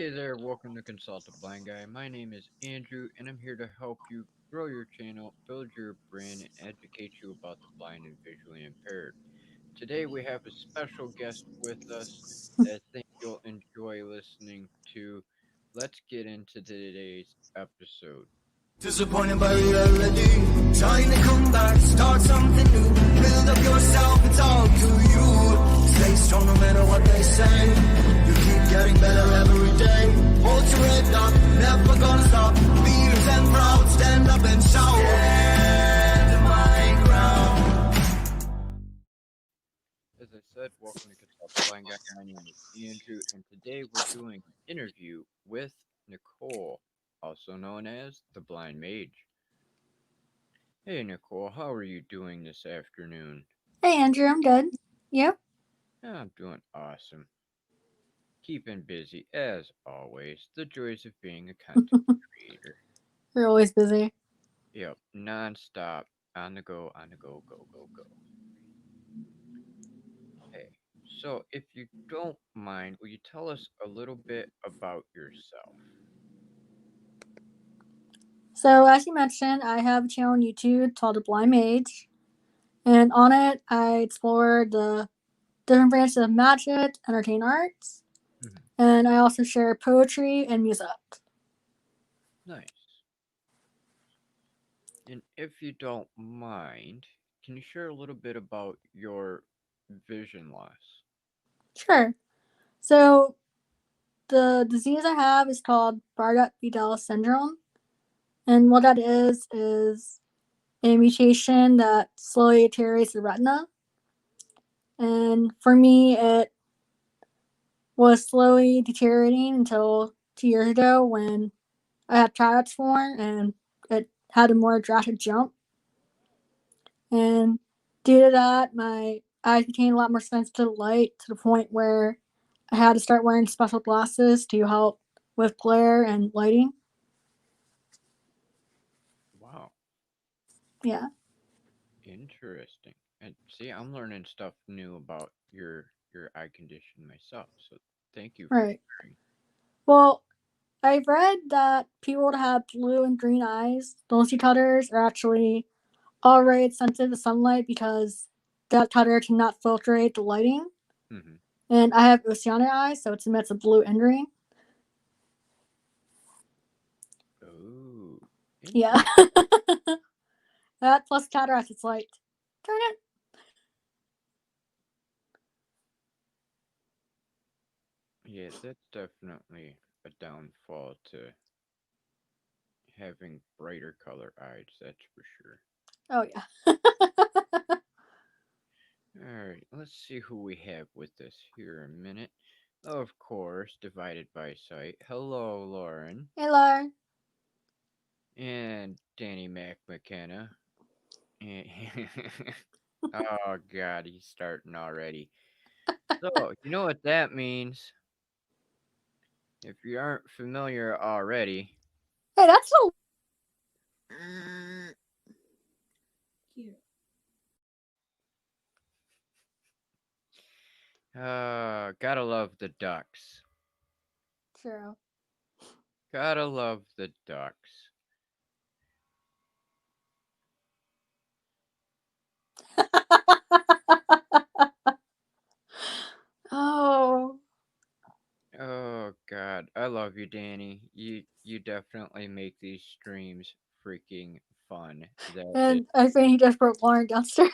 Hey there, welcome to Consult a Blind Guy. My name is Andrew, and I'm here to help you grow your channel, build your brand, and educate you about the blind and visually impaired. Today, we have a special guest with us that I think you'll enjoy listening to. Let's get into today's episode. Disappointed by reality, trying to come back, start something new, build up yourself, it's all to you. Stay strong no matter what they say, you keep getting better every day. Hold your head up, never gonna stop, fierce and proud, stand up and shout. Stand my ground. As I said, welcome to Consult a Blind Guy. My name is Andrew, and today we're doing an interview with Nicole, also known as the Blind Mage. Hey Nicole, how are you doing this afternoon? Hey Andrew, I'm good. You? I'm doing awesome. Keeping busy as always. The joys of being a content creator. You're always busy. Yep, non-stop, on the go, go, go, go, go. Hey, so if you don't mind, will you tell us a little bit about yourself? So as you mentioned, I have a channel on YouTube called the Blind Mage. And on it I explore the different branches of magic, entertainment arts, and I also share poetry and music. Nice. And if you don't mind, can you share a little bit about your vision loss? Sure. So the disease I have is called Bardet-Biedl syndrome. And what that is a mutation that slowly deteriorates the retina. And for me, it was slowly deteriorating until 2 years ago when I had cataracts form and it had a more drastic jump. And due to that, my eyes became a lot more sensitive to light to the point where I had to start wearing special glasses to help with glare and lighting. Wow. Yeah. Interesting. And see, I'm learning stuff new about your eye condition myself. So thank you for Right. sharing. Well, I've read that people that have blue and green eyes, those two colors are actually already sensitive to sunlight because that color cannot filtrate the lighting. Mm-hmm. And I have oceanic eyes, so it emits a blue and green. Oh. Yeah. That plus cataract, it's like, turn it. Yeah, that's definitely a downfall to having brighter color eyes, that's for sure. Oh, yeah. Alright, let's see who we have with us here a minute. Of course, divided by sight. Hello, Lauren. Hey, Laura. And Danny McKenna. Oh, God, he's starting already. So, you know what that means? If you aren't familiar already. Hey, that's so cute. Gotta love the ducks. True. Gotta love the ducks. Oh. Oh God, I love you, Danny. You definitely make these streams freaking fun. That is. And I think he just broke Lauren downstairs.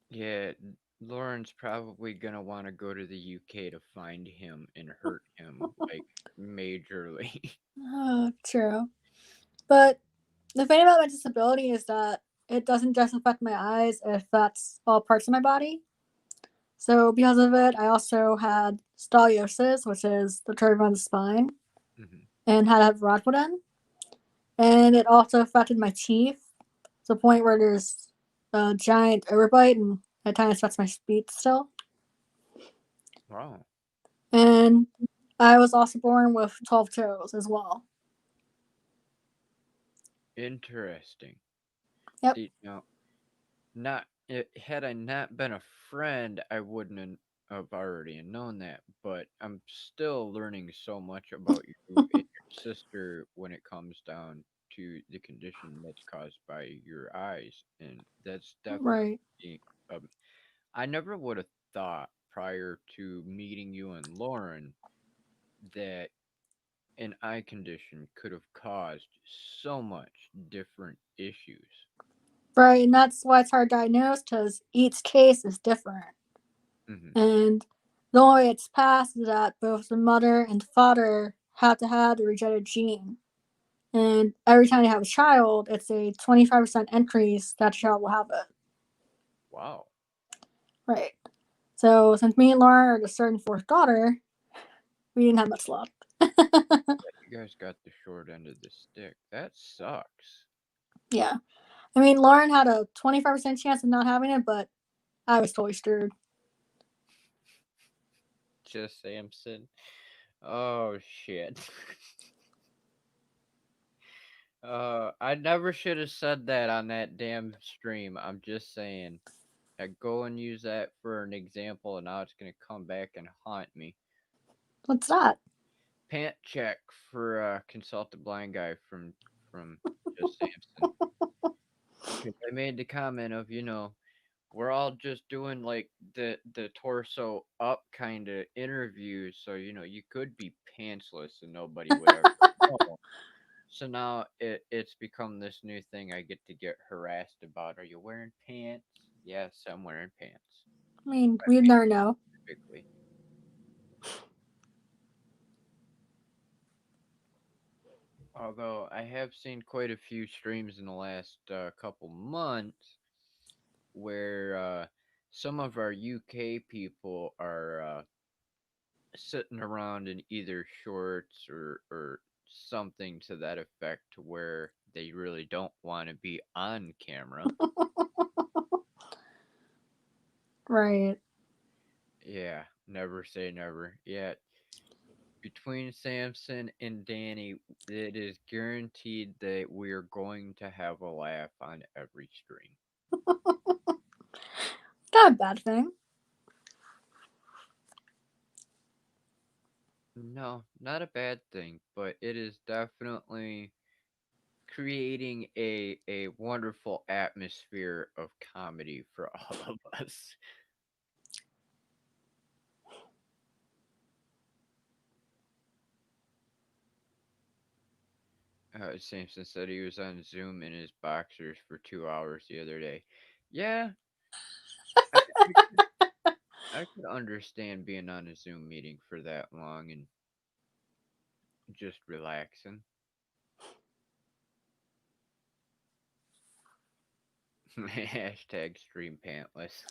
Yeah, Lauren's probably gonna want to go to the UK to find him and hurt him like majorly. Oh, true. But the thing about my disability is that it doesn't just affect my eyes, it affects all parts of my body. So because of it, I also had scoliosis, which is the curve on the spine, Mhm. and had to have rod put in. And it also affected my teeth to the point where there's a giant overbite and it kind of affects my speech still. Wow, And I was also born with 12 toes as well. interesting. Yep. See, now, not had I not been a friend, I wouldn't have already known that. But I'm still learning so much about you and your sister when it comes down to the condition that's caused by your eyes, and that's Right. definitely. Um, I never would have thought prior to meeting you and Lauren that an eye condition could have caused so much different issues. Right, and that's why it's hard to diagnose because each case is different. Hmm. And the only way it's passed is that both the mother and father have to have the regenerative gene. And every time you have a child, it's a 25% increase that the child will have it. Wow. Right. So since me and Lauren are the third and fourth daughter, we didn't have much luck. You guys got the short end of the stick. That sucks. Yeah. I mean, Lauren had a 25% chance of not having it, but I was totally screwed. Just Samson. Oh shit. I never should have said that on that damn stream. I'm just saying. I go and use that for an example, and now it's gonna come back and haunt me. What's that? Pant check for consult the blind guy from just Samson. Because I made the comment of we're all just doing like the torso up kind of interviews, so you could be pantsless and nobody would ever know. So now it's become this new thing I get harassed about. Are you wearing pants? Yes, I'm wearing pants. I mean, I we'd mean, never know. typically. Although I have seen quite a few streams in the last couple months where some of our UK people are sitting around in either shorts or something to that effect to where they really don't want to be on camera. Right. Yeah, never say never. Yeah, between Samson and Danny, it is guaranteed that we're going to have a laugh on every stream. Not a bad thing. No, not a bad thing, but it is definitely creating a wonderful atmosphere of comedy for all of us. Samson said he was on Zoom in his boxers for 2 hours the other day. Yeah, I could understand being on a Zoom meeting for that long and just relaxing. Hashtag stream pantless.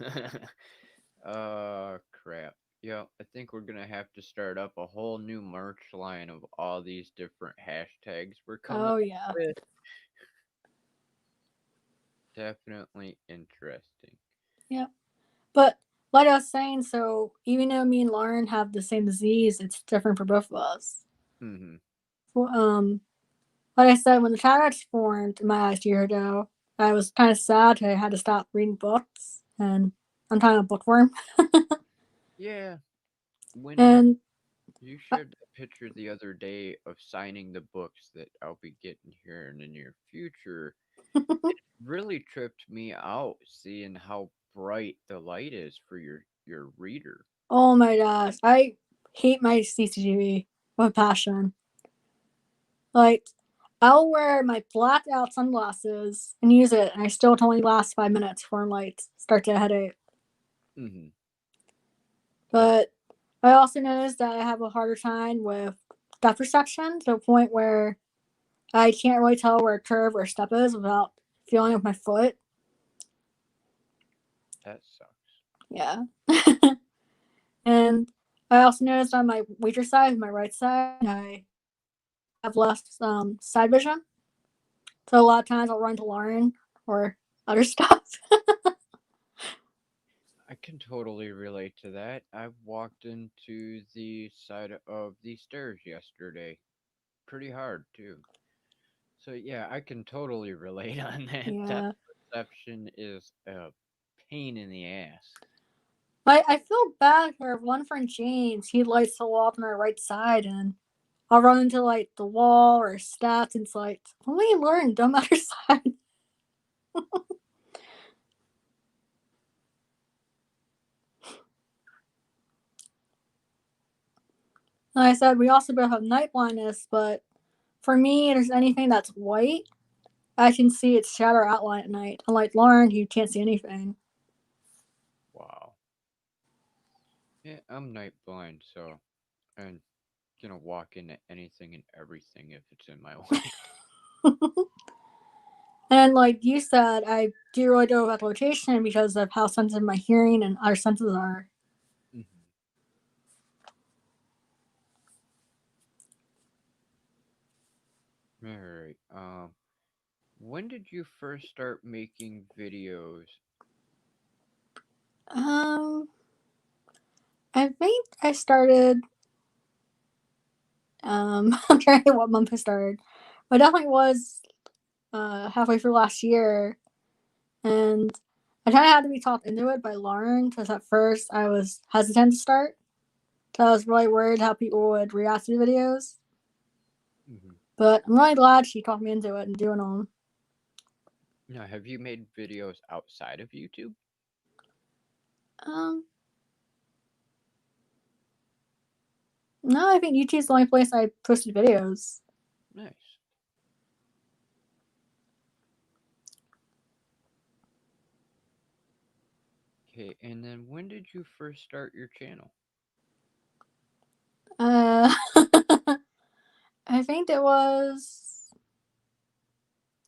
Crap. Yeah, I think we're gonna have to start up a whole new merch line of all these different hashtags we're coming Oh, up yeah. with. Definitely interesting. Yep. But like I was saying, so even though me and Lauren have the same disease, it's different for both of us. Mm-hmm. Well, like I said, when the cataracts formed in my eyes a year ago, I was kind of sad. I had to stop reading books, and I'm kind of a bookworm. Yeah, when And you uh, shared that picture the other day of signing the books that I'll be getting here in the near future, really tripped me out seeing how bright the light is for your reader. oh my gosh, I hate my CCTV with passion. Like, I'll wear my blacked out sunglasses and use it, and I still only last 5 minutes before lights start to headache. Mm-hmm. That But I also noticed that I have a harder time with depth perception to the point where I can't really tell where a curve or a step is without feeling with my foot. that sucks. Yeah. And I also noticed on my weaker side, my right side, I have less side vision. So a lot of times I'll run to Lauren or other stuff. I can totally relate to that. I walked into the side of the stairs yesterday. Pretty hard too. So yeah, I can totally relate on that. Depth Yeah. perception is a pain in the ass. I feel bad for one friend James. He likes to walk on our right side, and I'll run into like the wall or stats, and it's like, when we learn, don't matter side. Like I said, we also both have night blindness, but for me, if there's anything that's white, I can see its shadow outline at night. Unlike Lauren, who can't see anything. Wow. Yeah, I'm night blind, so I'm gonna walk into anything and everything if it's in my way. And like you said, I do really go with location because of how sensitive my hearing and other senses are. Mhm. All right. When did you first start making videos? Um, I think I started. I'm trying to think what month I started, but it definitely was halfway through last year, and I kind of had to be talked into it by Lauren because at first I was hesitant to start. So I was really worried how people would react to the videos. Mhm. But I'm really glad she talked me into it and doing them. Now, have you made videos outside of YouTube? Um, no, I think YouTube's the only place I posted videos. Nice. Okay, and then when did you first start your channel? Uh, I think it was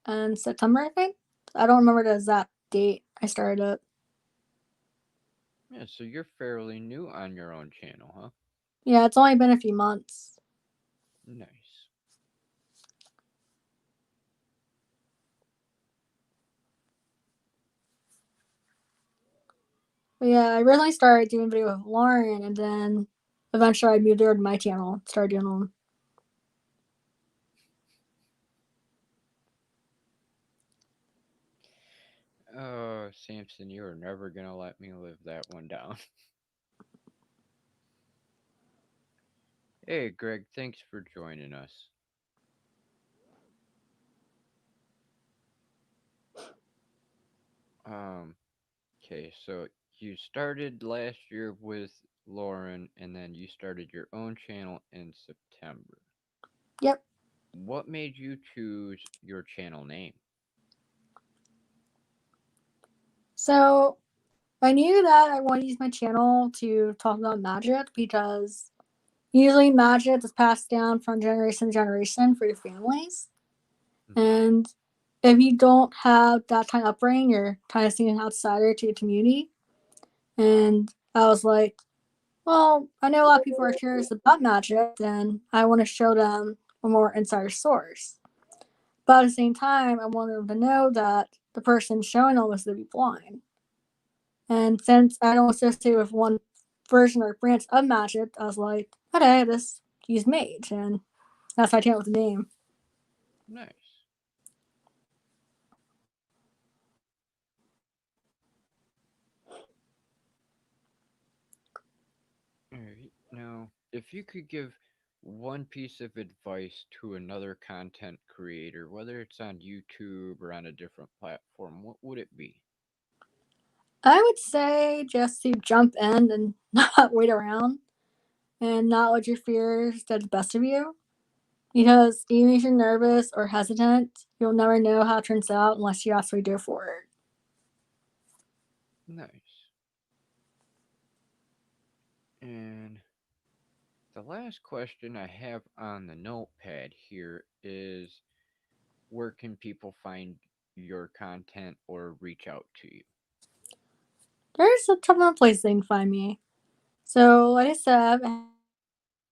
in September, I think. I don't remember the exact date I started it. Yeah, so you're fairly new on your own channel, huh? Yeah, it's only been a few months. Nice. But yeah, I originally started doing video with Lauren, and then eventually I moved over to my channel, started doing them. Oh, Samson, you are never gonna let me live that one down. Hey, Greg, thanks for joining us. Um, okay, so you started last year with Lauren, and then you started your own channel in September. Yep. What made you choose your channel name? So I knew that I wanted to use my channel to talk about magic because usually magic is passed down from generation to generation for your families. Mhm. And if you don't have that kind of upbringing, you're kind of seen an outsider to your community. And I was like, well, I know a lot of people are curious about magic, and I want to show them a more insider source. But at the same time, I wanted them to know that the person showing them was to be blind. And since I don't associate with one version or branch of magic, I was like, okay, just use mage. And that's how I came up with the name. Nice. Alright, now, if you could give one piece of advice to another content creator, whether it's on YouTube or on a different platform, what would it be? I would say just to jump in and not wait around and not let your fears get the best of you. Because even if you're nervous or hesitant, you'll never know how it turns out unless you actually go for it. Nice. And the last question I have on the notepad here is where can people find your content or reach out to you? There's a ton of places they can find me. So, like I said, I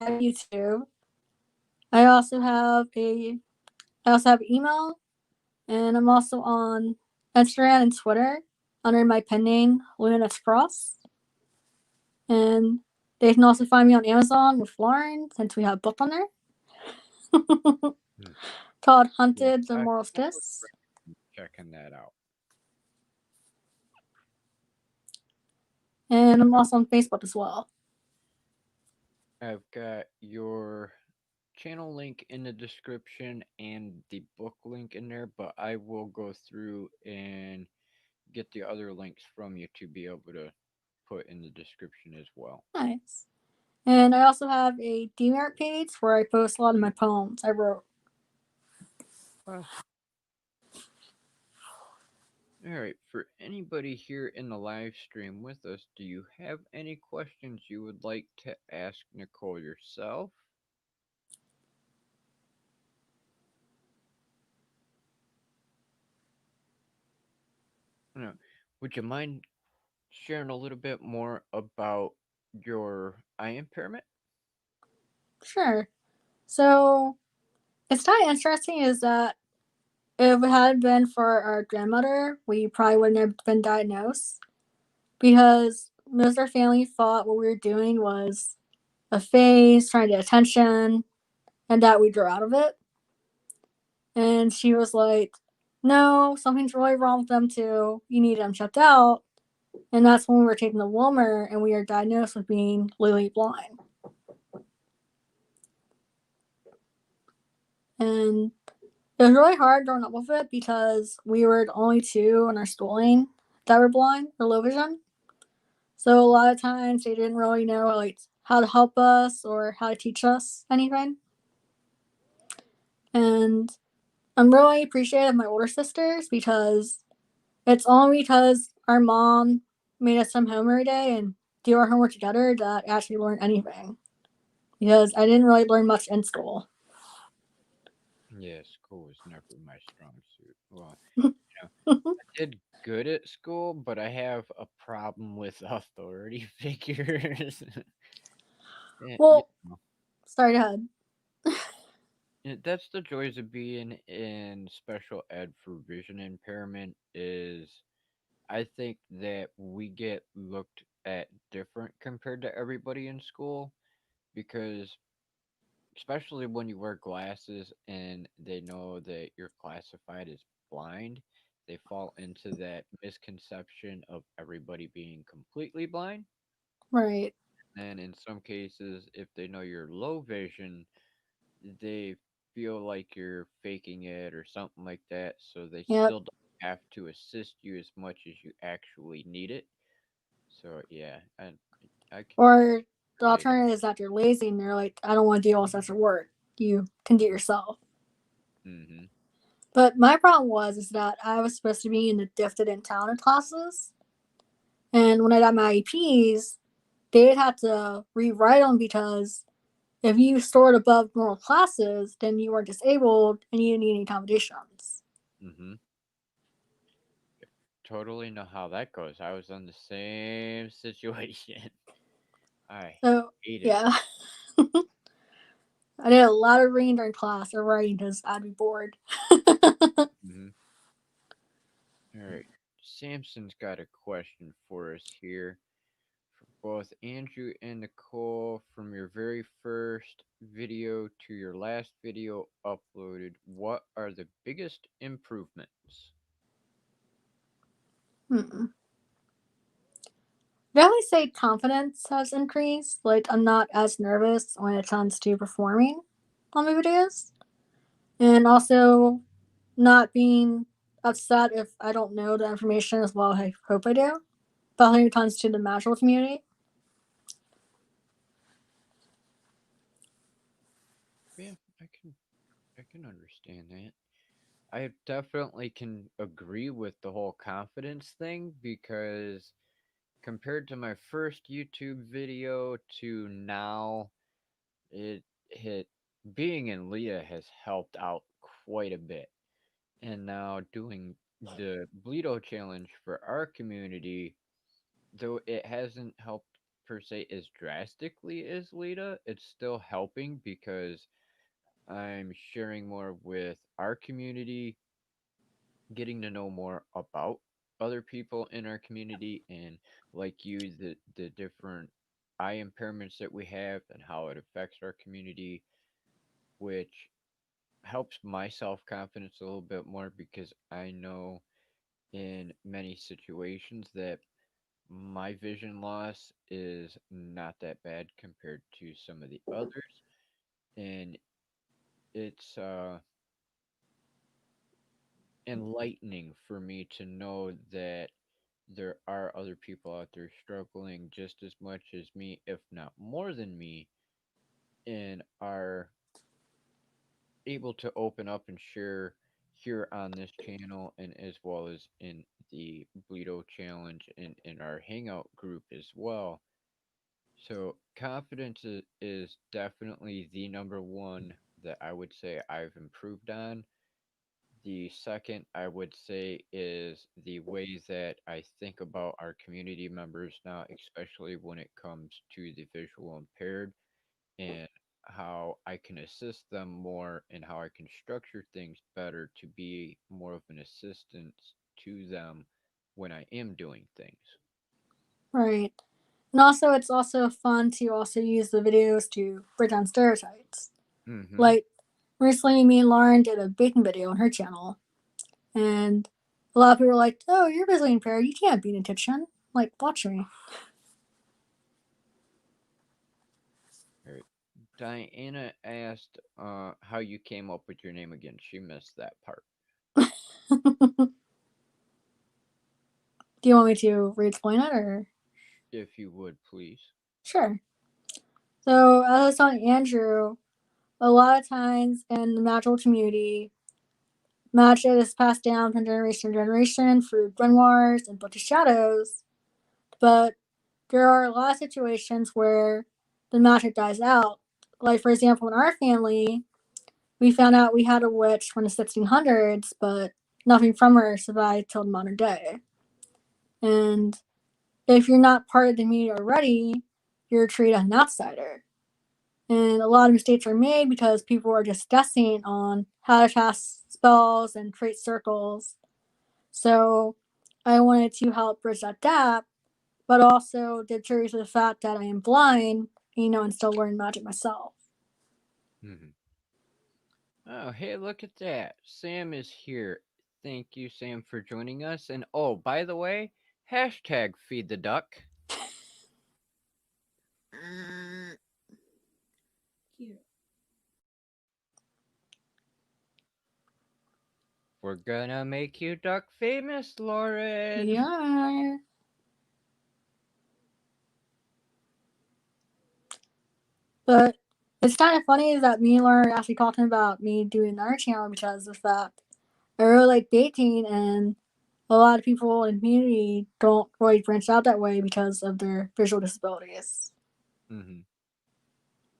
have YouTube. I also have a I also have email, and I'm also on Instagram and Twitter under my pen name Luna's Cross. And they can also find me on Amazon with Lauren since we have a book on there Hmm. called Yeah, Hunted the I Moral would Stiss. recommend checking that out. And I'm also on Facebook as well. I've got your channel link in the description and the book link in there, but I will go through and get the other links from you to be able to put in the description as well. Nice. And I also have a DMARC page where I post a lot of my poems I wrote. Awesome. All right, for anybody here in the live stream with us, do you have any questions you would like to ask Nicole yourself? No. Would you mind sharing a little bit more about your eye impairment? Sure. So it's kind of interesting is that if it had been for our grandmother, we probably wouldn't have been diagnosed because most of our family thought what we were doing was a phase, trying to get attention, and that we grew out of it. And she was like, no, something's really wrong with them too. You need them checked out. And that's when we were taken to Wilmer and we were diagnosed with being legally blind. And it was really hard growing up with it because we were the only two in our schooling that were blind or low vision. So a lot of times they didn't really know like how to help us or how to teach us anything. And I'm really appreciative of my older sisters because it's only because our mom made us come home every day and do our homework together that I actually learned anything. Because I didn't really learn much in school. Yeah, school was never my strong suit. Well, you know, I did good at school, but I have a problem with authority figures. Well, Know, sorry, go ahead. that's the joys of being in special ed for vision impairment is I think that we get looked at different compared to everybody in school because especially when you wear glasses and they know that you're classified as blind, they fall into that misconception of everybody being completely blind. Right. And in some cases, if they know you're low vision, they feel like you're faking it or something like that. So they Yep. still don't have to assist you as much as you actually need it. So yeah, and I can Or the relate. alternative is that you're lazy and you're like, I don't want to do all this extra work. You can do it yourself. Mm-hmm. But my problem was is that I was supposed to be in the gifted and talented classes, and when I got my IEPs, they'd have to rewrite them because if you scored above normal classes, then you weren't disabled and you didn't need any accommodations. Mm-hmm. Totally know how that goes. I was in the same situation. I So hated it. yeah, I did a lot of reading during class or writing because I'd be bored. Hmm. All right. Samson's got a question for us here. For both Andrew and Nicole, from your very first video to your last video uploaded, what are the biggest improvements? Hmm. Definitely say confidence has increased. Like I'm not as nervous when it comes to performing on my videos, and also not being upset if I don't know the information as well as I hope I do. But when it comes to the magical community, Yeah, I can understand that. I definitely can agree with the whole confidence thing because compared to my first YouTube video to now, it hit being in Leah has helped out quite a bit. And now doing the Bleedo challenge for our community, though it hasn't helped per se as drastically as Lita, it's still helping because I'm sharing more with our community, getting to know more about other people in our community and like you the different eye impairments that we have and how it affects our community, which helps my self-confidence a little bit more because I know in many situations that my vision loss is not that bad compared to some of the others, and it's enlightening for me to know that there are other people out there struggling just as much as me, if not more than me, and are able to open up and share here on this channel and as well as in the Bleedo challenge and in our hangout group as well. So confidence is definitely the number one that I would say I've improved on. The second I would say is the way that I think about our community members now, especially when it comes to the visual impaired, and how I can assist them more and how I can structure things better to be more of an assistance to them when I am doing things. Right. And also, it's also fun to also use the videos to break down stereotypes. Mm-hmm. Like, recently, me and Lauren did a baking video on her channel, and a lot of people were like, "Oh, you're visually impaired. You can't be in a kitchen. Like, watch me." All right. Diana asked how you came up with your name again. She missed that part. Do you want me to re-explain it, or If you would please. sure? So, as I was telling Andrew, a lot of times in the magical community, magic is passed down from generation to generation through grimoires and book of shadows. But there are a lot of situations where the magic dies out. Like, for example, in our family, we found out we had a witch from the 1600s, but nothing from her survived till the modern day. And if you're not part of the community already, you're treated as an outsider. And a lot of mistakes are made because people are just guessing on how to cast spells and create circles. So I wanted to help bridge that gap, but also did curious with the fact that I am blind, and still learn magic myself. Mm-hmm. Oh, hey, look at that. Sam is here. Thank you, Sam, for joining us. And oh, by the way, hashtag feed the duck. We're gonna make you duck famous, We Lauren. are. But it's kind of funny that me and Lauren are actually talking about me doing another channel because of the fact I really like baking, and a lot of people in the community don't really branch out that way because of their visual disabilities. Mm-hmm.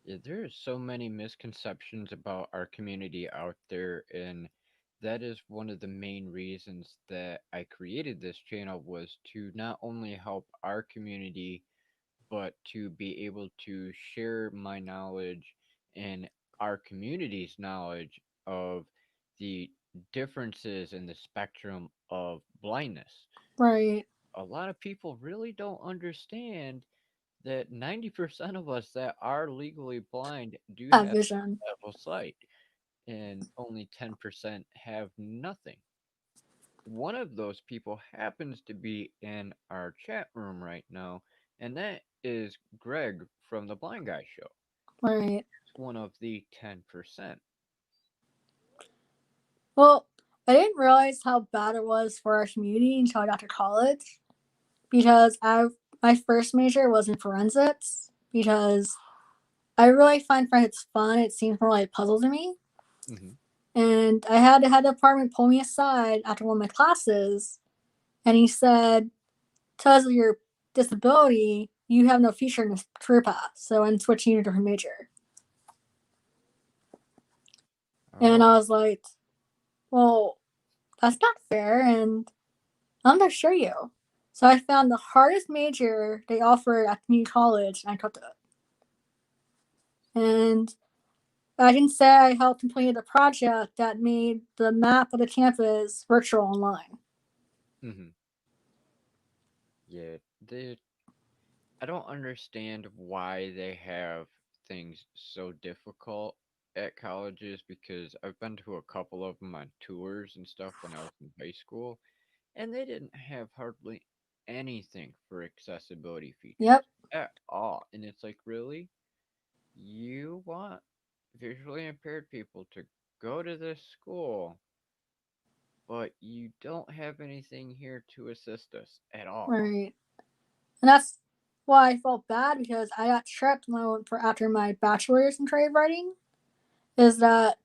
Yeah, there are so many misconceptions about our community out there, and that is one of the main reasons that I created this channel was to not only help our community, but to be able to share my knowledge and our community's knowledge of the differences in the spectrum of blindness. Right. A lot of people really don't understand that 90% of us that are legally blind do That have vision. level sight, and only 10% have nothing. One of those people happens to be in our chat room right now, and that is Greg from the Blind Guy Show. Right. It's one of the 10%. Well, I didn't realize how bad it was for our community until I got to college because my first major was in forensics because I really find forensics fun. It seems more like a puzzle to me. Hmm. And I had to have the department pull me aside after one of my classes, and he said, "Because of your disability, you have no future in this career path, so I'm switching you to a different major." And Oh, I was like, "Well, that's not fair, and I'm going to show you." So I found the hardest major they offered at community college, and I took it. And I can say I helped complete a project that made the map of the campus virtual online. hmm, yeah. I don't understand why they have things so difficult at colleges because I've been to a couple of them on tours and stuff when I was in high school, and they didn't have hardly. anything for accessibility Yep. features at all. And it's like, really? You want visually impaired people to go to this school, but you don't have anything here to assist us at all. Right. And that's why I felt bad because I got tripped when I went for after my bachelor's in creative writing. Is that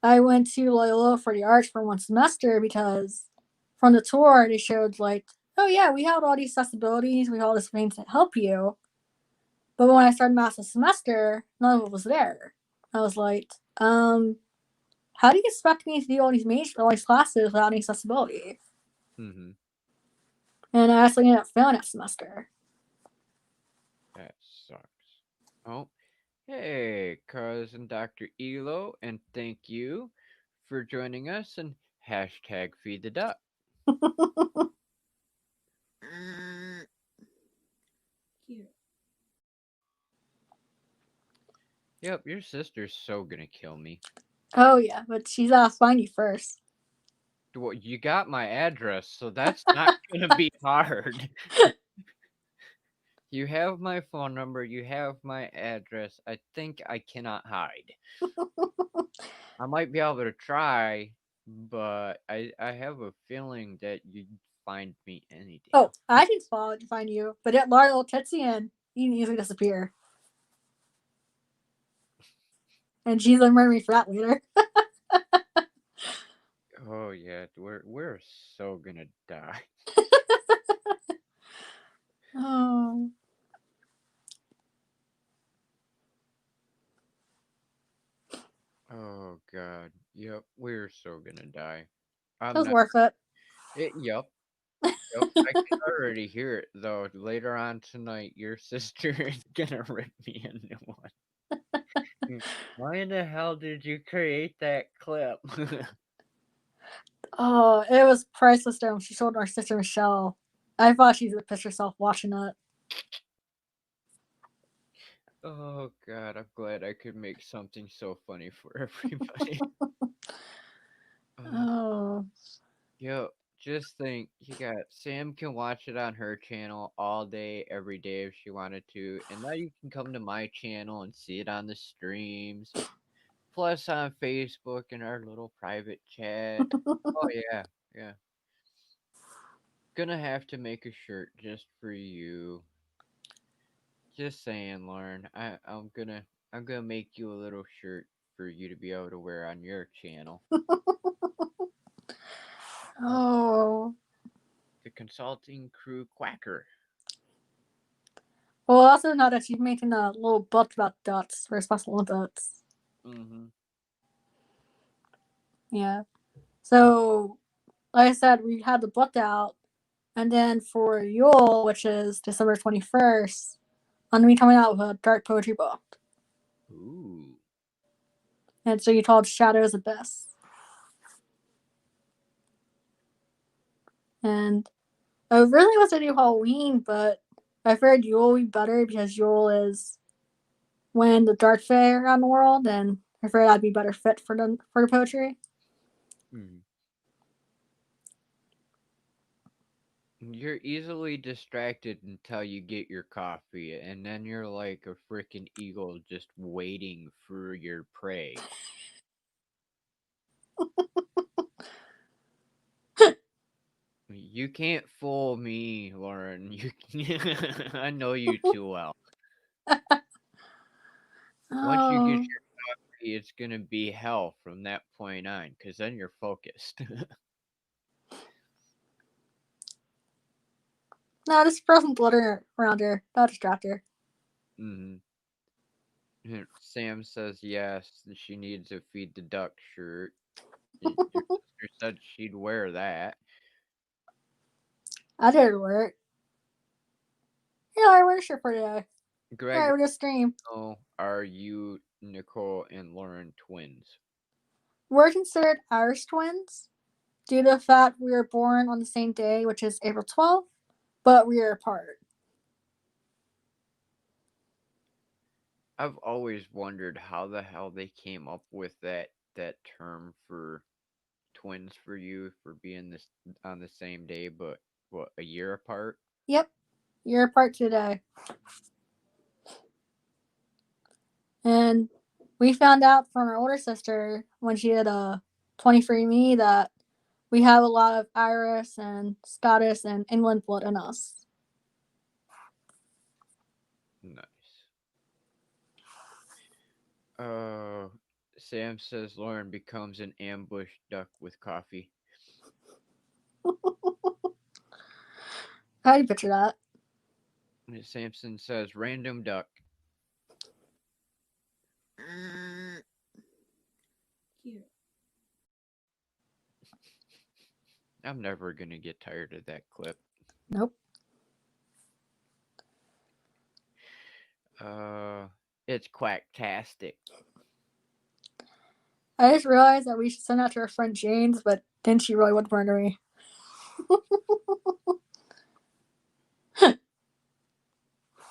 I went to Loyola for the arts for one semester because from the tour they showed like, oh yeah, we have all these accessibilities, we have all these things that help you. But when I started master semester, none of it was there. I was like, how do you expect me to do all these classes without any accessibility? Mm-hmm. And I actually ended up failing that semester. That sucks. Oh, hey, cousin Dr. Elo, and thank you for joining us and hashtag feed the duck. Cute. Yep, your sister's so gonna kill me. Oh yeah, but she's gotta find you first. Well, you got my address, so that's not gonna be hard. You have my phone number, you have my address. I think I cannot hide. I might be able to try, but I have a feeling that you'd find me any Oh, damn. I can follow it to find you, but at Laurel Tetsy and you can easily disappear. And she's gonna murder me for that later. Oh yeah, we're so gonna die. Oh, Oh god. Yep, we're so gonna die. it I'm was not worth it. yep. Yep, I can already hear it though. Later on tonight, your sister is gonna rip me a new one. Why in the hell did you create that clip? Oh, it was priceless though. She showed our sister Michelle. I thought she would piss herself watching it. Oh god, I'm glad I could make something so funny for everybody. Oh, Oh, yo, just think, you got Sam can watch it on her channel all day, every day if she wanted to, and now you can come to my channel and see it on the streams. Plus on Facebook in our little private chat. Oh yeah, yeah. Gonna have to make a shirt just for you. Just saying, Lauren. I'm gonna make you a little shirt for you to be able to wear on your channel. Uh, oh. the consulting crew quacker. Well, also now that she's making a little book about dots for Special Olympics. Mm-hmm. Yeah. So, like I said, we had the book out, and then for Yule, which is December 21st, I'm gonna be coming out with a dark poetry book. Ooh. And so you called Shadows Abyss. And I really was to do Halloween, but I figured Yule would be better because Yule is when the dark fae are around the world, and I figured that'd be better fit for the poetry. Mm. You're easily distracted until you get your coffee, and then you're like a freaking eagle just waiting for your prey. You can't fool me, Lauren. You I know you too well. Once you get Oh your coffee, it's gonna be hell from that point on, because then you're focused. no, just throw some glitter around her. That'll distract her. hmm Sam says yes, she needs a feed the duck shirt. Your sister said she'd wear that. I did work. Yeah, I wear a shirt for today. Greg, Alright, we're gonna stream. oh, are you Nicole and Lauren twins? We're considered Irish twins due to the fact we were born on the same day, which is April 12th, but we are apart. I've always wondered how the hell they came up with that term for twins for you for being this on the same day, but what, a year apart? Yep, your part today. And we found out from our older sister when she did a 23andMe that we have a lot of Irish and Scottish and England blood in us. Nice. Uh, Sam says Lauren becomes an ambush duck with coffee. How do you picture that? Samson says random duck. Cute. I'm never gonna get tired of that clip. Nope. Uh, it's quacktastic. I just realized that we should send that to our friend James, but then she really would murder me.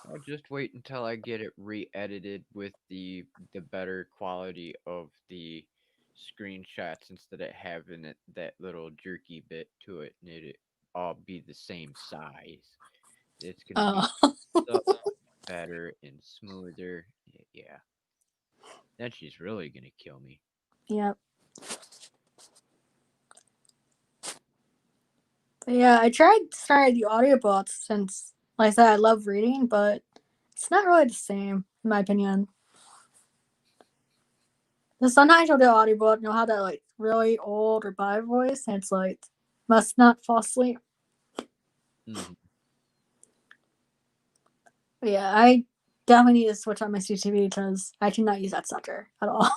I'll just wait until I get it re-edited with the better quality of the screenshots instead of having it that little jerky bit to it, and it all be the same size. It's gonna be Oh. so better and smoother. Yeah. Then she's really gonna kill me. Yep. But yeah, I tried starting the audiobooks since, like I said, I love reading, but it's not really the same, in my opinion. Because sometimes you'll do an audiobook and you'll have that like really old or bad voice, and it's like must not fall asleep. Mhm. But yeah, I definitely need to switch on my CCTV because I cannot use that sucker at all.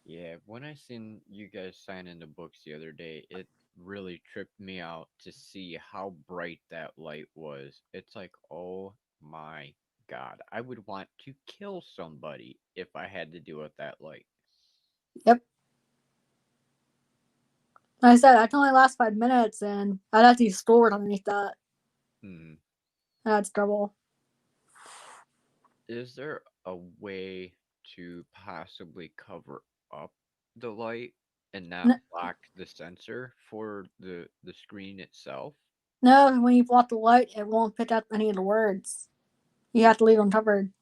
Yeah, when I seen you guys sign in the books the other day, it really tripped me out to see how bright that light was. It's like, oh my God, I would want to kill somebody if I had to deal with that light. Yep. Like I said, I can only last 5 minutes, and I'd have to use forward underneath that. Hmm. That's trouble. Is there a way to possibly cover up the light and not N- block the sensor for the screen itself? no, when you block the light, it won't pick up any of the words. You have to leave them covered.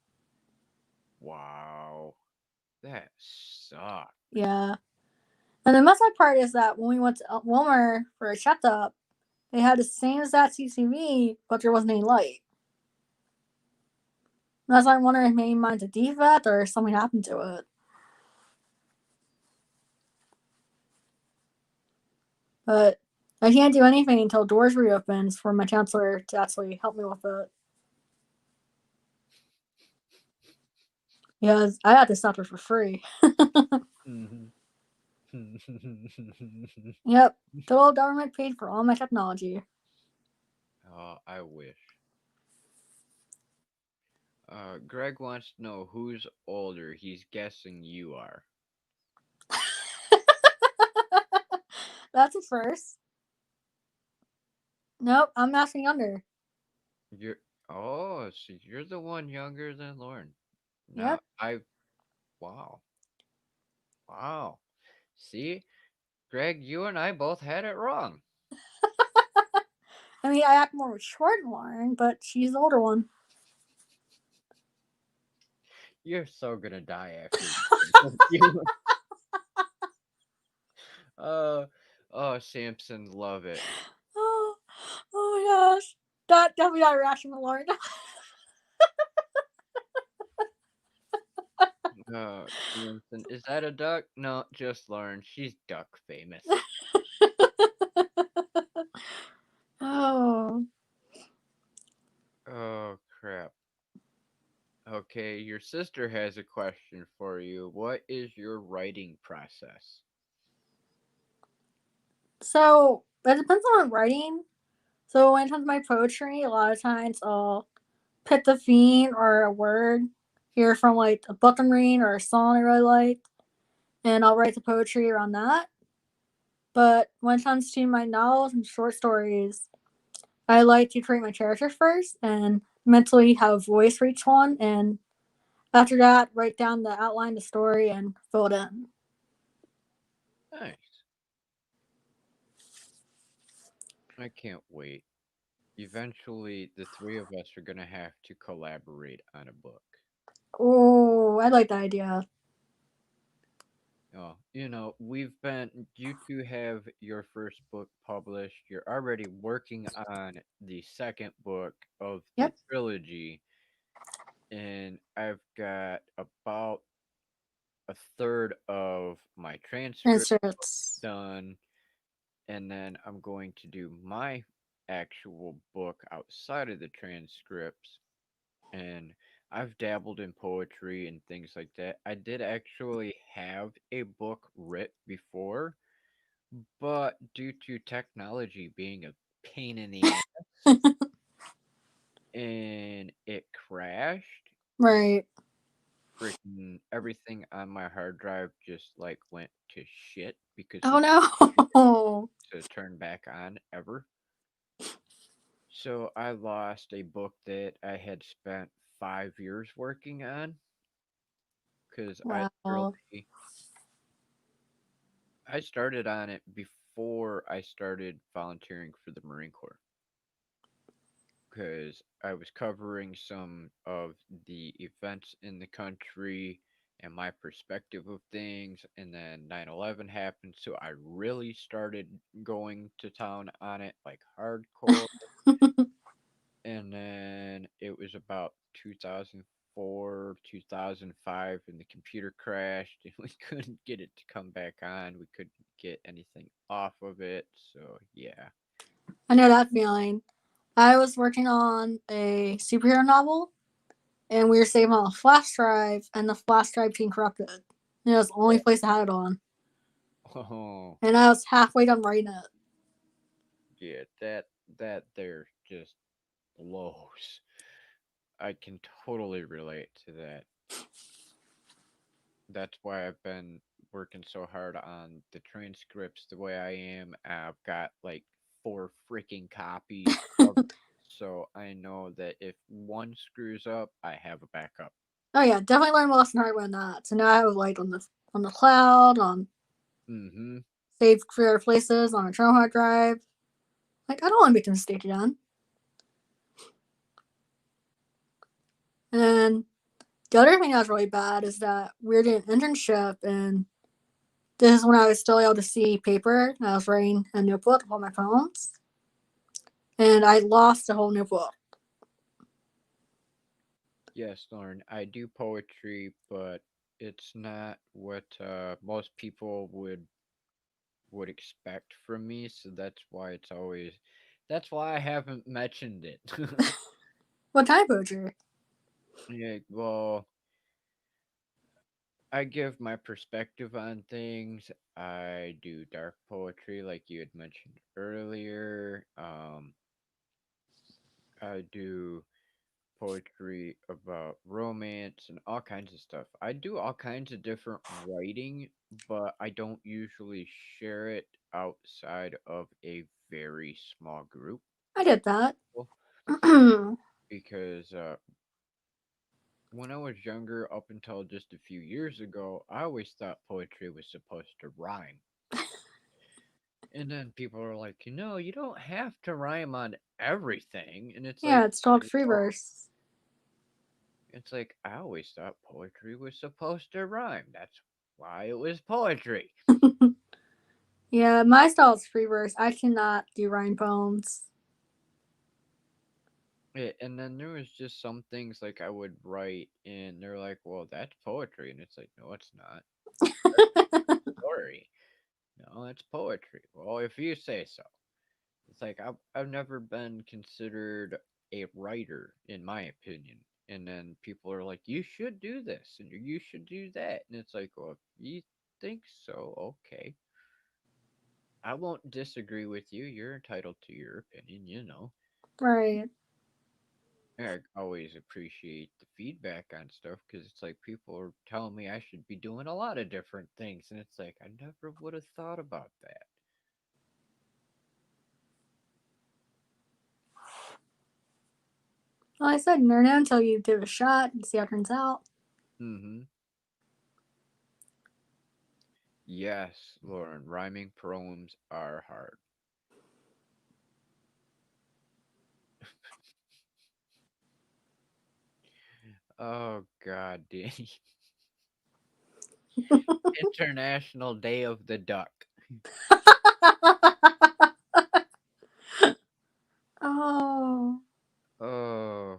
Wow, that sucks. Yeah. And the messed up part is that when we went to Wilmer for a checkup, they had the same exact CCTV, but there wasn't any light. And that's why I'm wondering if maybe mine's a defect or something happened to it. But I can't do anything until doors reopens for my counselor to actually help me with it. Because I got this software for free. Mhm. Yep. The old government paid for all my technology. Oh, I wish. Greg wants to know who's older. He's guessing you are. That's a first. Nope, I'm asking younger. You're so you're the one younger than Lauren. Now Yep. wow. Wow. See, Greg, you and I both had it wrong. I mean, I act more mature than Lauren, but she's the older one. You're so gonna die after you. Uh, oh, Samson, love it. Oh, oh my gosh. That definitely got a reaction from Lauren. Samson, is that a duck? No, just Lauren. She's duck famous. Oh. Oh crap. Okay, your sister has a question for you. What is your writing process? So, it depends on writing. So, when it comes to my poetry, a lot of times I'll pick the theme or a word here from like a book I'm reading or a song I really like, and I'll write the poetry around that. But when it comes to my novels and short stories, I like to create my character first and mentally have a voice for each one, and after that, write down the outline of the story and fill it in. Nice. I can't wait. Eventually, the three of us are gonna have to collaborate on a book. Oh, I like that idea. Oh, you two have your first book published. You're already working on the second book of the Yep. trilogy, and I've got about a third of my transcript Inserts. done, and then I'm going to do my actual book outside of the transcripts. And I've dabbled in poetry and things like that. I did actually have a book writ before, but due to technology being a pain in the ass and it crashed, Right. freaking everything on my hard drive just like went to shit because Oh we no. to turn back on ever. So I lost a book that I had spent 5 years working on because Wow. I started on it before I started volunteering for the Marine Corps because I was covering some of the events in the country and my perspective of things. And then 9/11 happened. So I really started going to town on it like hardcore. And then it was about 2004, 2005, and the computer crashed, and we couldn't get it to come back on. We couldn't get anything off of it. So, yeah. I know that feeling. I was working on a superhero novel, and we were saving on a flash drive, and the flash drive became corrupted. And it was the only place I had it on. Oh, And I was halfway done writing it. yeah, that there just blows. I can totally relate to that. That's why I've been working so hard on the transcripts the way I am. I've got like four freaking copies of it, so I know that if one screws up, I have a backup. Oh yeah, definitely learned my lesson hard way on that. So now I have it like on the cloud, on Mm-hmm. saved for places, on a internal hard drive. Like I don't want to make a mistake again. And then the other thing that was really bad is that we were doing an internship, and this is when I was still able to see paper. And I was writing a notebook on my phones, and I lost the whole notebook. Yes, Lauren, I do poetry, but it's not what most people would expect from me, so that's why I haven't mentioned it. What kind of poetry? Yeah, well, I give my perspective on things. I do dark poetry, like you had mentioned earlier. I do poetry about romance and all kinds of stuff. I do all kinds of different writing, but I don't usually share it outside of a very small group I did that. Well, because when I was younger, up until just a few years ago, I always thought poetry was supposed to rhyme. And then people are like, you don't have to rhyme on everything. And Yeah, it's called free well, verse. it's like I always thought poetry was supposed to rhyme. That's why it was poetry. Yeah, my style is free verse. I cannot do rhyme poems. Yeah, and then there was just some things like I would write, and they're like, "Well, that's poetry," and it's like, "No, it's not. That's story. No, it's poetry." Well, if you say so. It's like I've never been considered a writer, in my opinion. And then people are like, "You should do this and you should do that," and it's like, "Well, if you think so, okay. I won't disagree with you. You're entitled to your opinion." Right, I always appreciate the feedback on stuff because it's like people are telling me I should be doing a lot of different things, and it's like I never would have thought about that. well, I said never know until you give it a shot and see how it turns out. Mm-hmm. Yes, Lauren, rhyming poems are hard. Oh God, Danny. International Day of the Duck. Oh, Oh,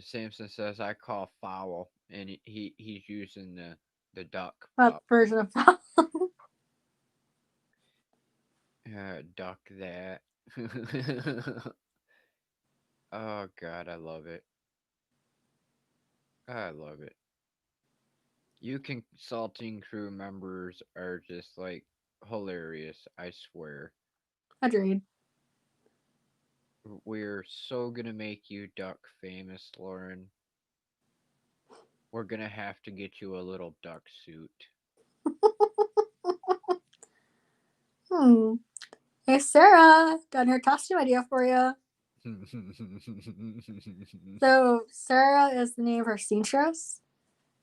Samson says I call foul, and he's using the duck that foul. version of Duck that. Oh God, I love it. I love it. You consulting crew members are just like hilarious, I swear. agreed. We're so gonna make you duck famous, Lauren. We're gonna have to get you a little duck suit. Hmm. Hey, Sarah, got her costume idea for you. So, Sarah is the name of her seamstress,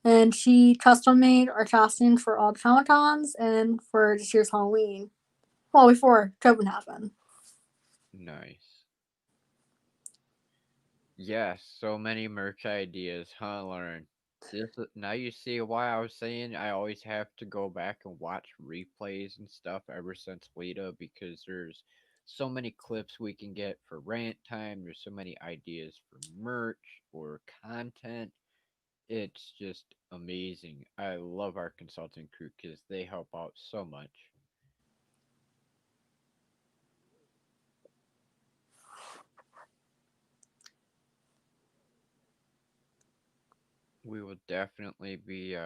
and she custom made our costumes for all the Comic Cons and for this year's Halloween. Well, before COVID happened. Nice. Yes, so many merch ideas, huh, Lauren? Now you see why I was saying I always have to go back and watch replays and stuff ever since Lita, because there's so many clips we can get for rant time. There's so many ideas for merch or content. It's just amazing. I love our consulting crew because they help out so much. We will definitely be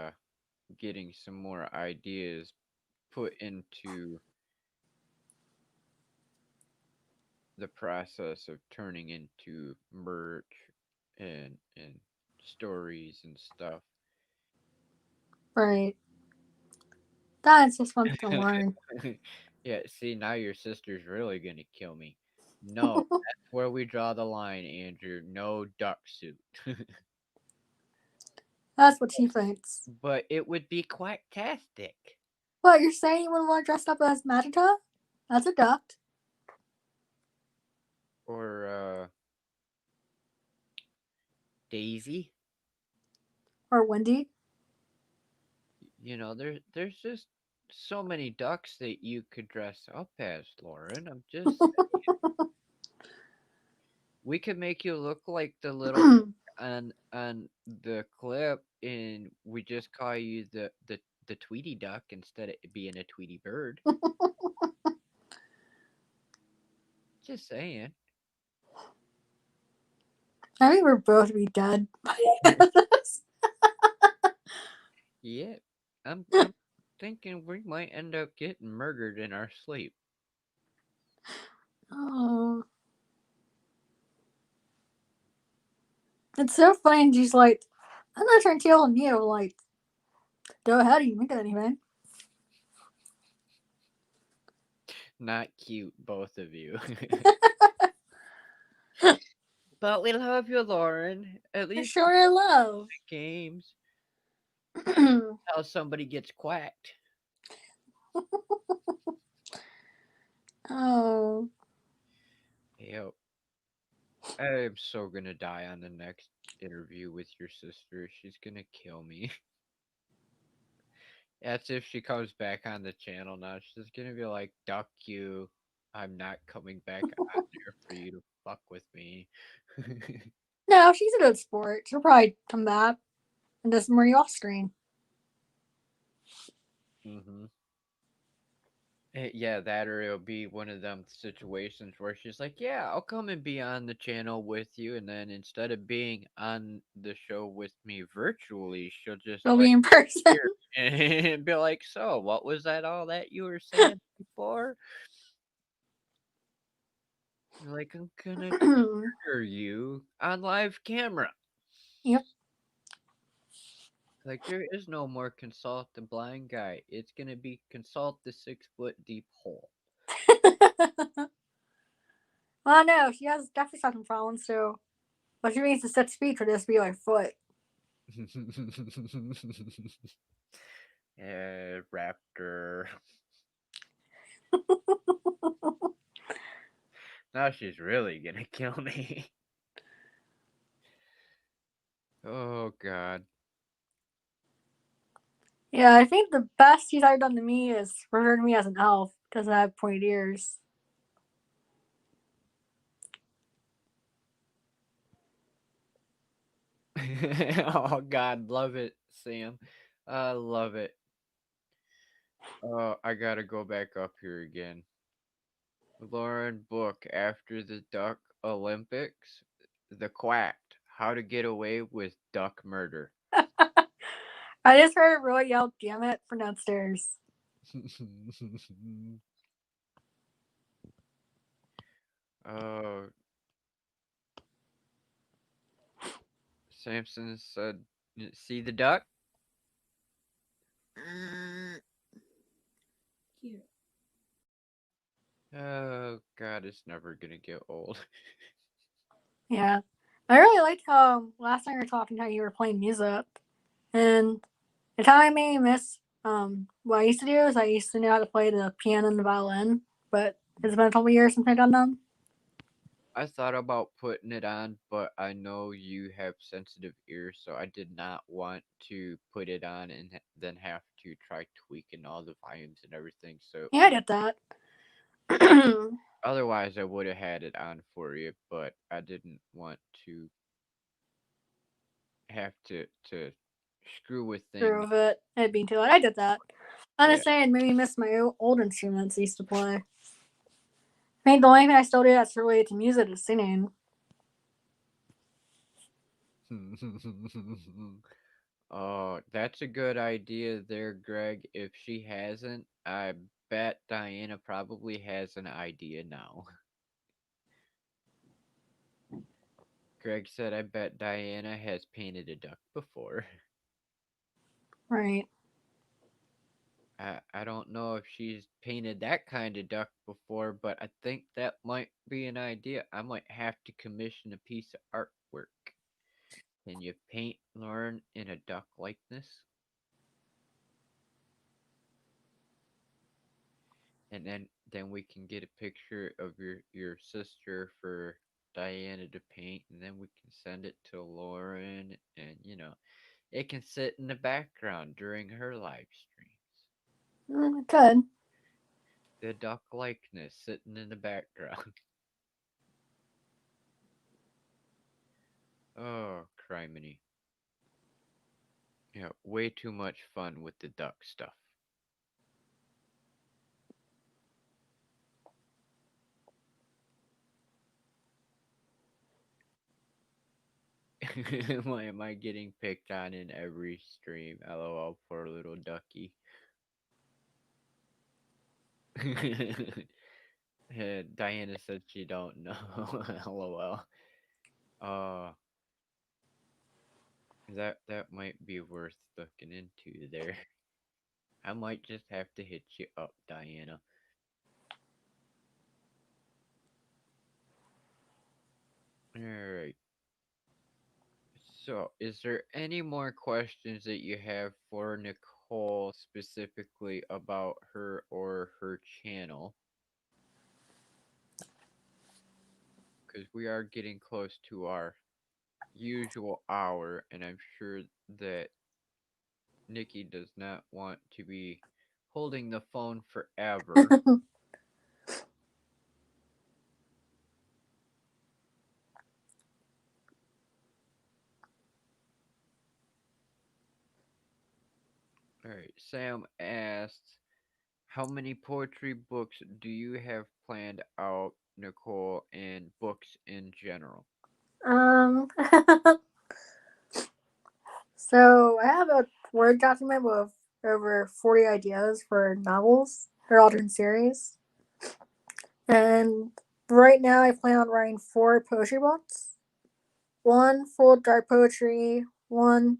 getting some more ideas put into the process of turning into merch and stories and stuff. Right. That's just fun to learn. Yeah, see, now your sister's really gonna kill me. No, that's where we draw the line, Andrew. No duck suit. That's what she thinks. But it would be quacktastic. What, you're saying you wouldn't want to dress up as Magita? That's a duck. Or Daisy. Or Wendy. There's just so many ducks that you could dress up as, Lauren. I'm just We could make you look like the little on the clip, and we just call you the Tweety Duck instead of it being a Tweety Bird. Just saying. I think we're both be dead. Yeah, I'm thinking we might end up getting murdered in our sleep. Oh, it's so funny. And she's like, I'm not trying to tell you. Like, go ahead. You can think of anything. Not cute, both of you. But we love you, Lauren. At I least sure I love. games. How somebody gets quacked. Oh, Yep. I'm so gonna die on the next interview with your sister. She's gonna kill me. That's if she comes back on the channel now. She's gonna be like, "Duck you. I'm not coming back on there for you to fuck with me." no, she's a good sport. She'll probably come back and just murder you off screen. hmm Yeah, that or it'll be one of them situations where she's like, "Yeah, I'll come and be on the channel with you," and then instead of being on the show with me virtually, she'll just She'll be like in person. here and be like, "So, what was that all that you were saying before?" You're like, "I'm gonna trigger you on live camera." Yep. Like, there is no more consult the blind guy. It's gonna be consult the 6 foot deep hole. Well, no, she has definitely some problems. So, what she means to set speed could just be like foot. Raptor. Now she's really gonna kill me. Oh God. Yeah, I think the best he's ever done to me is refer to me as an elf because I have pointed ears. Oh God, love it, Sam. I love it. Oh, I gotta go back up here again. Lauren book after the Duck Olympics, The Quacked: How to Get Away with Duck Murder. I just heard Roy yell, "Damn it!" from downstairs. Oh, Samson said, "See the duck?" Cute. Oh God, it's never gonna get old. Yeah, I really liked how last time we were talking how you were playing music, and the time I made me miss what I used to do is I used to know how to play the piano and the violin, but it's been a couple years since I've done them. I thought about putting it on, but I know you have sensitive ears, so I did not want to put it on and then have to try tweaking all the volumes and everything. So Yeah, I did that. otherwise, I would have had it on for you, but I didn't want to have to screw with Screw things. with it. It'd be too late. I did that. I'm Yeah. just saying, maybe miss my old instruments I used to play. I think the only thing I still do that's related to music is singing. Oh, that's a good idea there, Greg. If she hasn't, I bet Diana probably has an idea now. Greg said, I bet Diana has painted a duck before. Right. I don't know if she's painted that kind of duck before, but I think that might be an idea. I might have to commission a piece of artwork. Can you paint Lauren in a duck likeness? And then we can get a picture of your sister for Diana to paint, and then we can send it to Lauren, and it can sit in the background during her live streams. It could. The duck likeness sitting in the background. Oh, criminy. Yeah, way too much fun with the duck stuff. Why am I getting picked on in every stream? LOL, poor little ducky. Diana said she don't know. LOL. Uh, that might be worth looking into there. I might just have to hit you up, Diana. Alright. So, is there any more questions that you have for Nicole specifically about her or her channel? Because we are getting close to our usual hour, and I'm sure that Nikki does not want to be holding the phone forever. Alright, Sam asked, how many poetry books do you have planned out, Nicole, and books in general? um, so I have a Word document with over 40 ideas for novels or alternate series. And right now I plan on writing 4 poetry books. One full dark poetry, one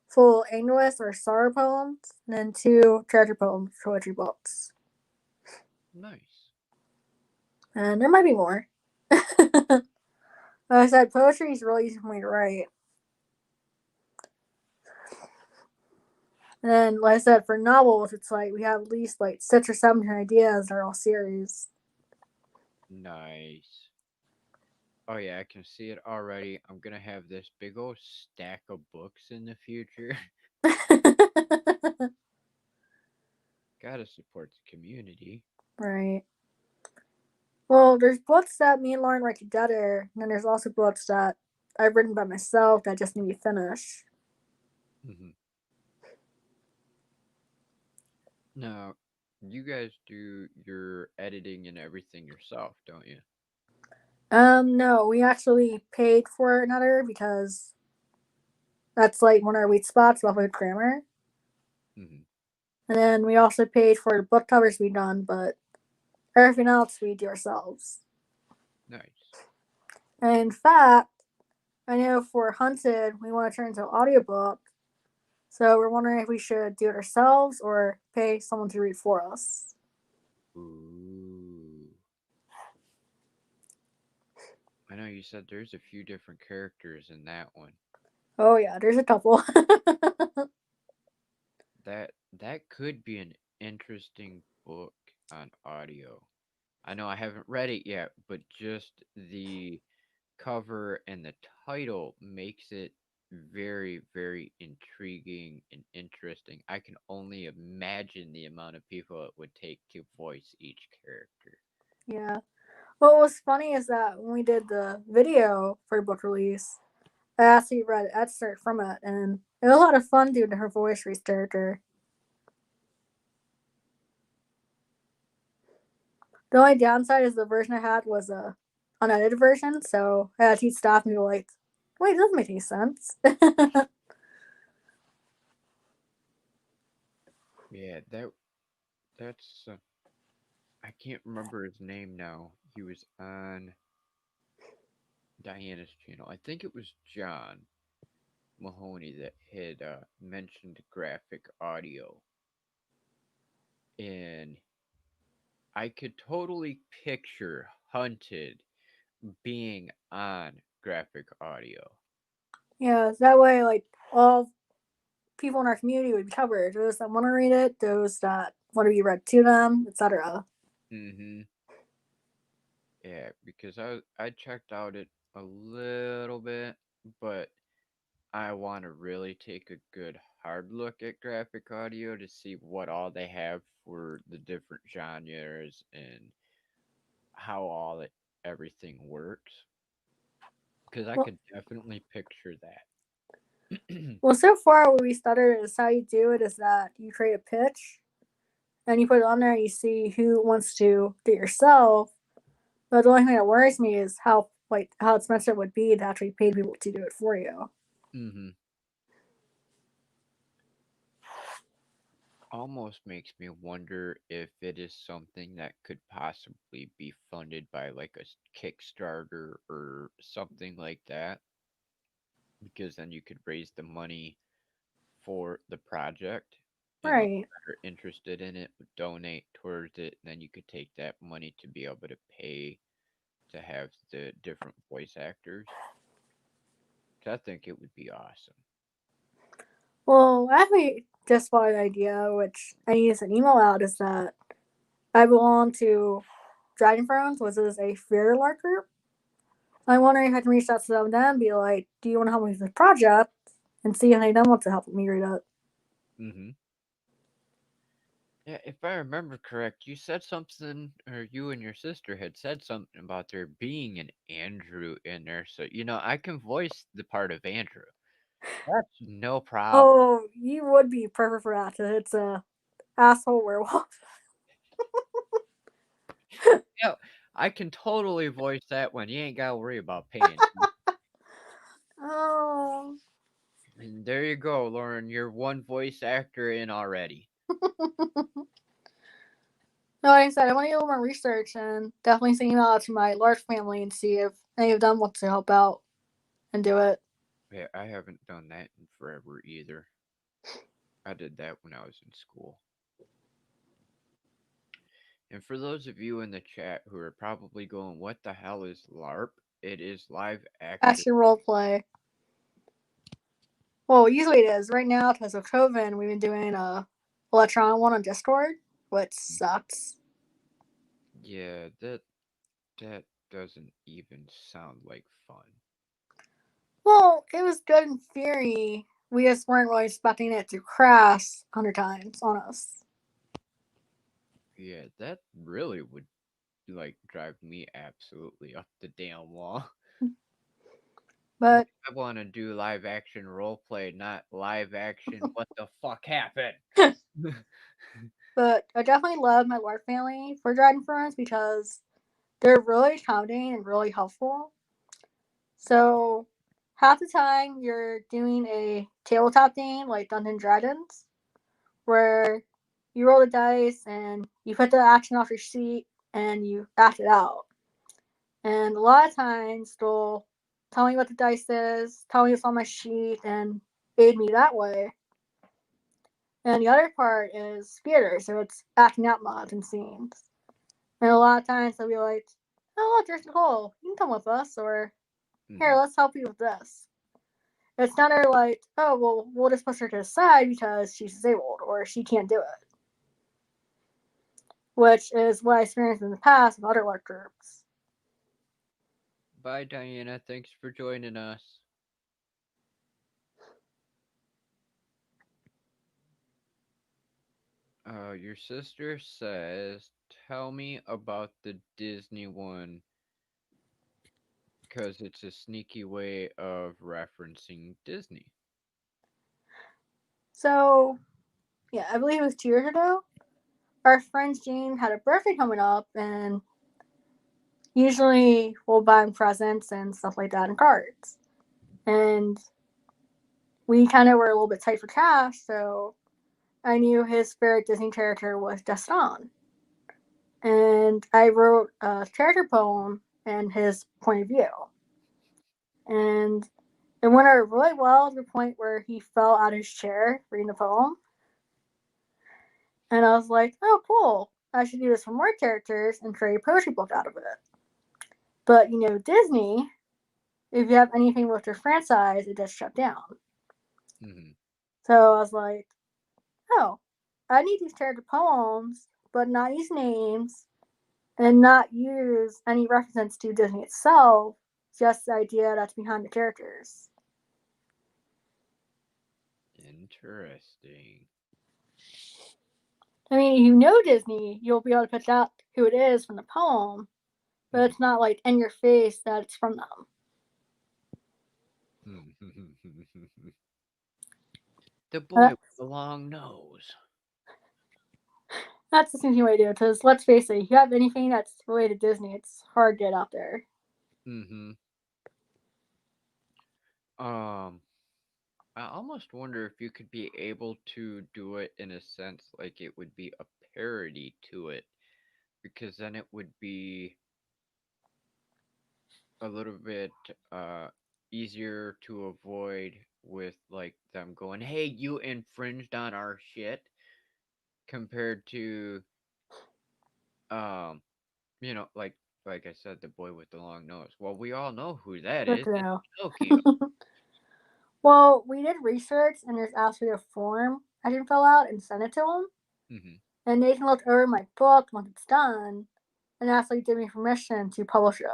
full anguish or sorrow poems, and then 2 treasure poem poetry books. Nice. And there might be more. Like I said, poetry is really easy for me to write. And then, like I said, for novels, it's like we have at least like 6 or 7 ideas that are all series. Nice. Oh yeah, I can see it already. I'm gonna have this big old stack of books in the future. Gotta support the community. Right. Well, there's books that me and Lauren write together, and then there's also books that I've written by myself that just need to be finished. Hmm. Now, you guys do your editing and everything yourself, don't you? No, we actually paid for another because that's like one of our weak spots about with grammar. Hmm. And then we also paid for the book covers we done, but everything else we do ourselves. Nice. And in fact, I know for Hunted, we want to turn into an audiobook. So we're wondering if we should do it ourselves or pay someone to read for us. Ooh. I know you said there's a few different characters in that one. Oh yeah, there's a couple. That could be an interesting book on audio. I know I haven't read it yet, but just the cover and the title makes it very, very intriguing and interesting. I can only imagine the amount of people it would take to voice each character. Yeah. What was funny is that when we did the video for book release, I actually read an excerpt from it, and it was a lot of fun doing her voice for each character. The only downside is the version I had was a unedited version, so I had to teach staff and be like, "Wait, it doesn't make any sense." Yeah, that's I can't remember his name now. He was on Diana's channel. I think it was John Mahoney that had mentioned graphic audio, and I could totally picture Hunted being on graphic audio. Yeah, that way, like all people in our community would be covered. Those that want to read it, those that want to be read to them, etc. Mm-hmm. Yeah, because I checked out it a little bit, but I want to really take a good hard look at graphic audio to see what all they have for the different genres and how all it everything works. Because I Well, could definitely picture that. well, so far what we started is how you do it is that you create a pitch and you put it on there and you see who wants to do it yourself. But the only thing that worries me is how expensive it would be to actually pay people to do it for you. Hmm. Almost makes me wonder if it is something that could possibly be funded by like a Kickstarter or something like that, because then you could raise the money for the project and those Right. that are interested in it would donate towards it, and then you could take that money to be able to pay to have the different voice actors. 'Cause I think it would be awesome. Well, actually, just thought an idea, which I need to send an email out, is that I belong to Dragon Thrones, which is a fear alert group. I'm wondering if I can reach out to them then and be like, do you want to help me with this project? And see if they don't want to help me read it. Hmm. Yeah, if I remember correct, you said something, or you and your sister had said something about there being an Andrew in there. So, I can voice the part of Andrew. That's no problem. Oh, you would be perfect for that. It's a asshole werewolf. Yeah, I can totally voice that one. You ain't got to worry about paying. Oh. And there you go, Lauren. You're one voice actor in already. No, like I said, I want to do a little more research and definitely send email out to my large family and see if any of them want to help out and do it. Yeah, I haven't done that in forever either. I did that when I was in school. And for those of you in the chat who are probably going, what the hell is LARP? It is live action. Actually, role play. Well, usually it is. Right now, because of COVID, we've been doing a electronic one on Discord, which sucks. Yeah, that doesn't even sound like fun. Well, it was good in theory. We just weren't really expecting it to crash 100 times on us. Yeah, that really would like drive me absolutely up the damn wall. Like, But I want to do live action role play, not live action. What the fuck happened? but I definitely love my LARP family for Dragon Friends because they're really accommodating and really helpful. So half the time you're doing a tabletop game like Dungeons and Dragons, where you roll the dice and you put the action off your sheet and you act it out. And a lot of times they'll tell me what the dice is, tell me what's on my sheet, and aid me that way. And the other part is theater, so it's acting out mods and scenes. And a lot of times they'll be like, "Oh look, there's Nicole. You can come with us," or "Here, Hmm. let's help you with this." It's never like, "Oh well, we'll just push her to the side because she's disabled or she can't do it," which is what I experienced in the past with other work groups. Bye, Diana. Thanks for joining us. Your sister says, tell me about the Disney one, because it's a sneaky way of referencing Disney. So yeah, I believe it was 2 years ago. Our friend Jean had a birthday coming up, and usually we'll buy him presents and stuff like that and cards. And we kind of were a little bit tight for cash, so I knew his favorite Disney character was Gaston. And I wrote a character poem and his point of view. And it went over really well to the point where he fell out of his chair reading the poem. And I was like, oh, cool. I should do this for more characters and create a poetry book out of it. But, Disney, if you have anything with their franchise, it does shut down. Hmm. So I was like, oh, I need these character poems, but not use names and not use any reference to Disney itself, just the idea that's behind the characters. Interesting. I mean, if you know Disney, you'll be able to pick out who it is from the poem, but Mhm. it's not like in your face that it's from them. The boy That's, with the long nose. that's the sneaky way to do it, because let's face it, if you have anything that's related to Disney, it's hard to get out there. Hmm. Um, I almost wonder if you could be able to do it in a sense like it would be a parody to it, because then it would be a little bit easier to avoid with like them going, "Hey, you infringed on our shit," compared to um, like I said, the boy with the long nose. Well, we all know who that Good is. to It's know. Pinocchio. Well, we did research, and there's actually a form I can fill out and send it to him. Hmm. And Nathan looked over my book once it's done and actually gave me permission to publish it.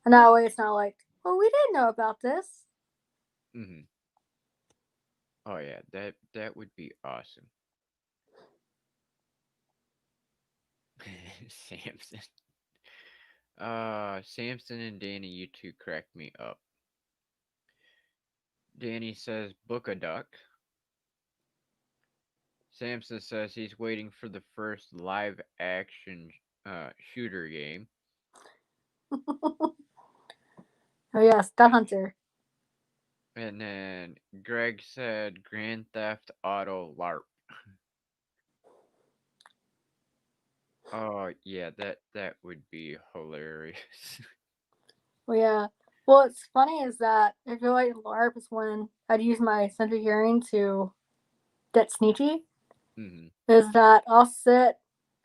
And Oh. that way it's not like, well, we didn't know about this. Hmm. Oh yeah, that would be awesome. Samson. Samson and Danny, you two crack me up. Danny says book a duck. Samson says he's waiting for the first live action shooter game. Oh, yes, Duck Hunter. And then Greg said Grand Theft Auto LARP. Oh yeah, that would be hilarious. Well, yeah. Well, what's funny is that I feel like LARP is when I'd use my sense of hearing to get sneaky. Hmm. Is that I'll sit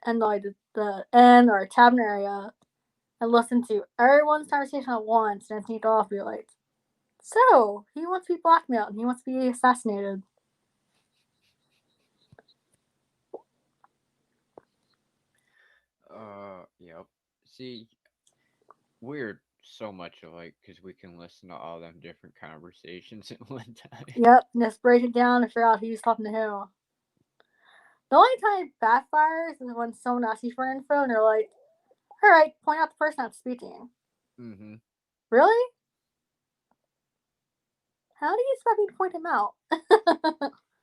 in like the inn or tavern area and listen to everyone's conversation at once and sneak off and be like, so he wants to be blackmailed and he wants to be assassinated. Yep. See, we're so much alike because we can listen to all them different conversations at one time. Yep, and just break it down and figure out who's talking to who. The only time it backfires is when someone asks you for info and they're like, alright, point out the person that's speaking. Mm-hmm. Really? How do you expect me to point him out?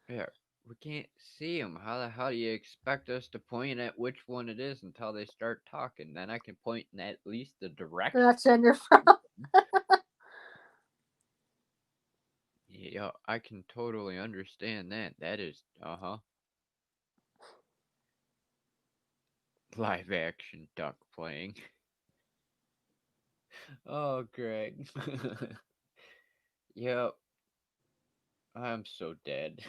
Yeah, we can't see them. How the hell do you expect us to point at which one it is until they start talking? Then I can point in at least the direction. Direction you're from. Yeah, I can totally understand that. That is, live action duck playing. Oh, Greg. Yep, I'm so dead.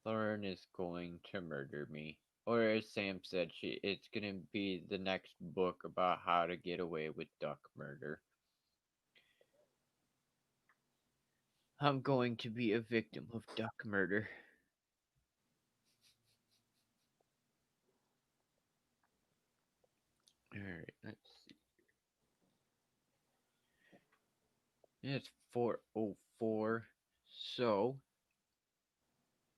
Lauren is going to murder me. Or as Sam said, it's gonna be the next book about how to get away with duck murder. I'm going to be a victim of duck murder. Alright, let's see. It's 4:04. So,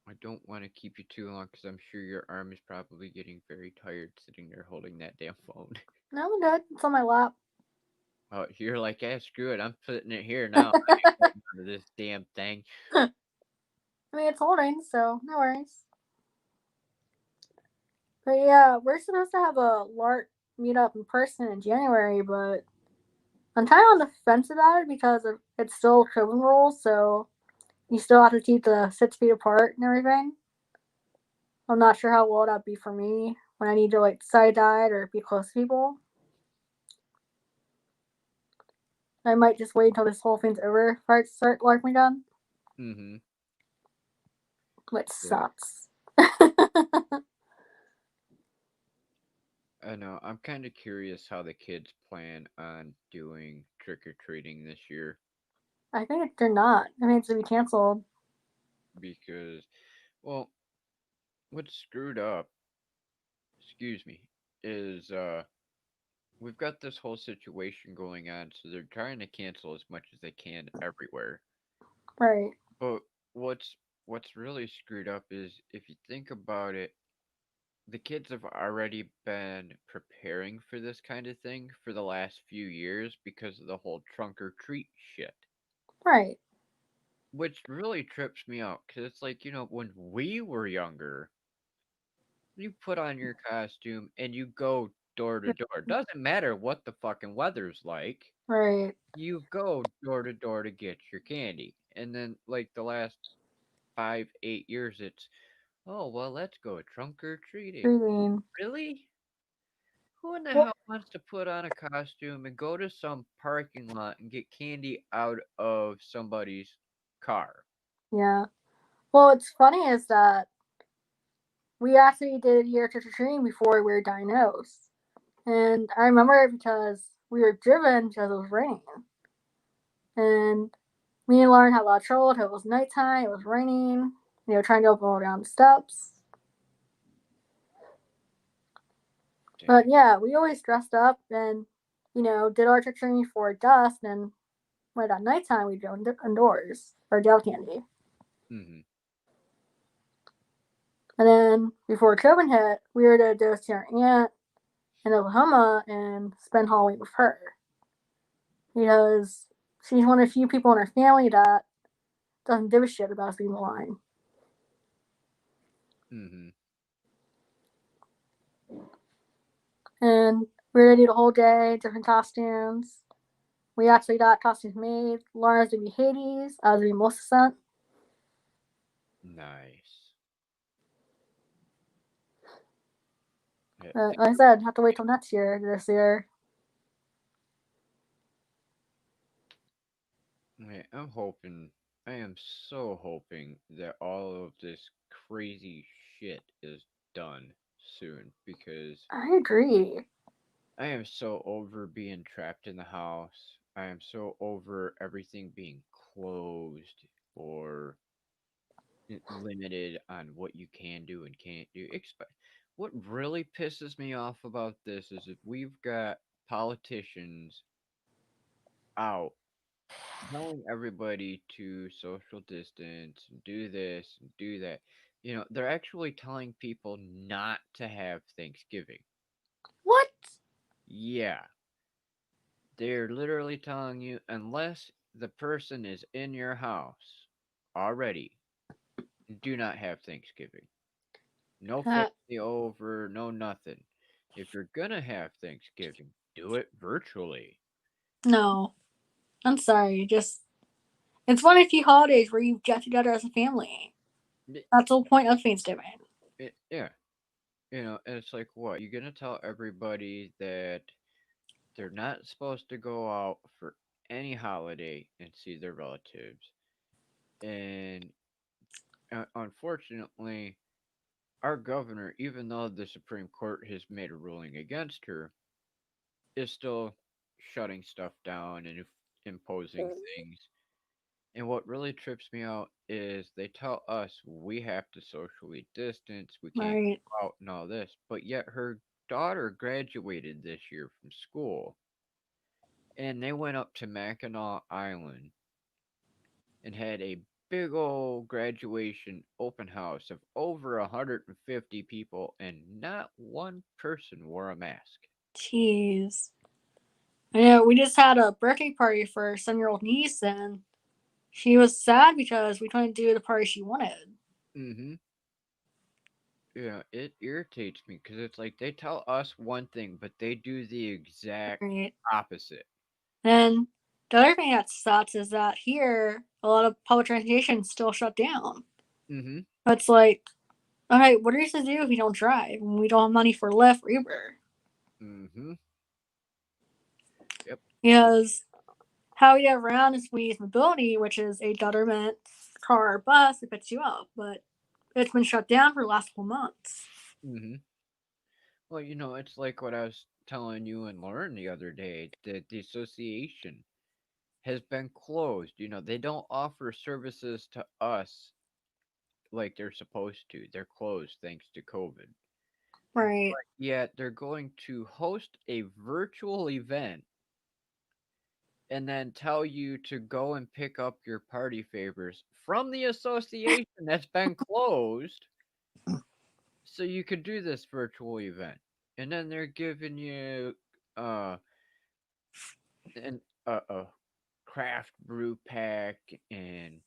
I don't want to keep you too long because I'm sure your arm is probably getting very tired sitting there holding that damn phone. No, I'm good. It's on my lap. Oh, you're like, yeah, screw it. I'm putting it here now. I ain't holding onto this damn thing. I mean, it's holding, so no worries. But yeah, we're supposed to have a LARP meetup in person in January, but I'm kind of on the fence about it because it's still COVID rules, so you still have to keep the 6 feet apart and everything. I'm not sure how well that'd be for me when I need to like side dive or be close to people. I might just wait until this whole thing's over before I start LARPing again, Mm-hmm. which Yeah. sucks. I know. I'm kind of curious how the kids plan on doing trick or treating this year I think they're not. I mean, it's to be canceled. because, well, what's screwed up, excuse me, is we've got this whole situation going on, so they're trying to cancel as much as they can everywhere. Right, But what's really screwed up is if you think about it, the kids have already been preparing for this kind of thing for the last few years because of the whole trunk or treat shit. right. Which really trips me out because it's like, when we were younger, you put on your costume and you go door to door. Doesn't matter what the fucking weather's like. Right. You go door to door to get your candy. And then, like, the last 5, 8 years, it's, oh, well, let's go trunk or treating. Breathing. Really? Who in the Well, hell wants to put on a costume and go to some parking lot and get candy out of somebody's car? yeah. Well, what's funny is that we actually did a year trick or treating before we were diagnosed. And I remember it because we were driven because it was raining. And me and Lauren had a lot of trouble. It was nighttime, it was raining, trying to go down the steps. But Dang. yeah, we always dressed up and, did our trick or treating before dusk. And when at nighttime, we'd go indoors or gel candy. Hmm. And then before COVID hit, we were to go see our aunt in Oklahoma and spend Halloween with her because she's one of the few people in her family that doesn't give a shit about us being blind. Hmm. And we were to do the whole day, different costumes. We actually got costumes made. Laura's to be Hades, I was to be Maleficent. Nice. Yeah, Like I said, have to wait till next year, this year. I'm hoping, I am so hoping that all of this crazy shit is done soon because I agree. I am so over being trapped in the house. I am so over everything being closed or limited on what you can do and can't do. What really pisses me off about this is that we've got politicians out telling everybody to social distance, and do this and do that. They're actually telling people not to have Thanksgiving. What? Yeah, they're literally telling you unless the person is in your house already, do not have Thanksgiving. No That family over, no nothing. If you're gonna have Thanksgiving, do it virtually. no. I'm sorry. Just it's one of the few holidays where you get together as a family. Y- That's the whole point of Thanksgiving. Yeah, and it's like, what? You're gonna tell everybody that they're not supposed to go out for any holiday and see their relatives. And unfortunately, our governor, even though the Supreme Court has made a ruling against her, is still shutting stuff down and imposing things. And what really trips me out is they tell us we have to socially distance, we can't Right. go out and all this, but yet her daughter graduated this year from school and they went up to Mackinac Island and had a big old graduation open house of over 150 people and not one person wore a mask. Jeez. Yeah, we just had a birthday party for our 7-year-old niece, and she was sad because we couldn't do the party she wanted. Mm-hmm. Yeah, it irritates me because it's like they tell us one thing, but they do the exact Right. opposite. And the other thing that sucks is that here, a lot of public transportation is still shut down. Mm-hmm. It's like, all right, what are you supposed to do if you don't drive and we don't have money for Lyft or Uber? Mm-hmm. Yep. Because how we get around is we use mobility, which is a government car or bus that picks you up, but it's been shut down for the last couple months. Mm-hmm. Well, it's like what I was telling you and Lauren the other day, that the association has been closed. They don't offer services to us like they're supposed to. They're closed thanks to COVID. Right. But yet they're going to host a virtual event and then tell you to go and pick up your party favors from the association that's been closed so you could do this virtual event. And then they're giving you uh an a craft brew pack and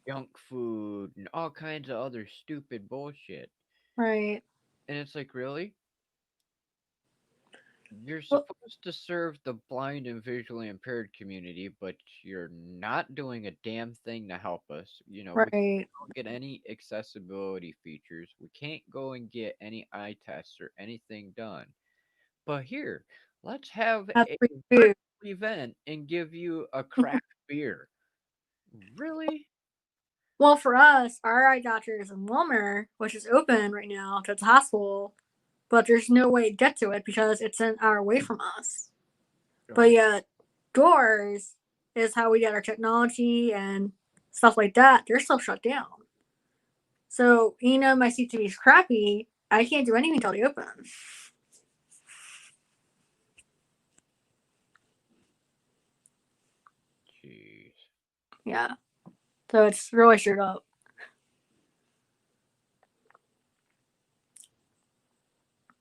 junk food and all kinds of other stupid bullshit. Right. And it's like, really? You're Well, supposed to serve the blind and visually impaired community, but you're not doing a damn thing to help us. We right. don't get any accessibility features. We can't go and get any eye tests or anything done. But here, let's have Have a free virtual food. event and give you a craft beer. Really? Well, for us, our eye doctor is in Wilmer, which is open right now to the hospital, but there's no way to get to it because it's an hour away from us. But Oh, yet, doors is how we get our technology and stuff like that. They're still shut down. So, my CTV is crappy. I can't do anything until they open. jeez. Yeah. So it's really screwed up.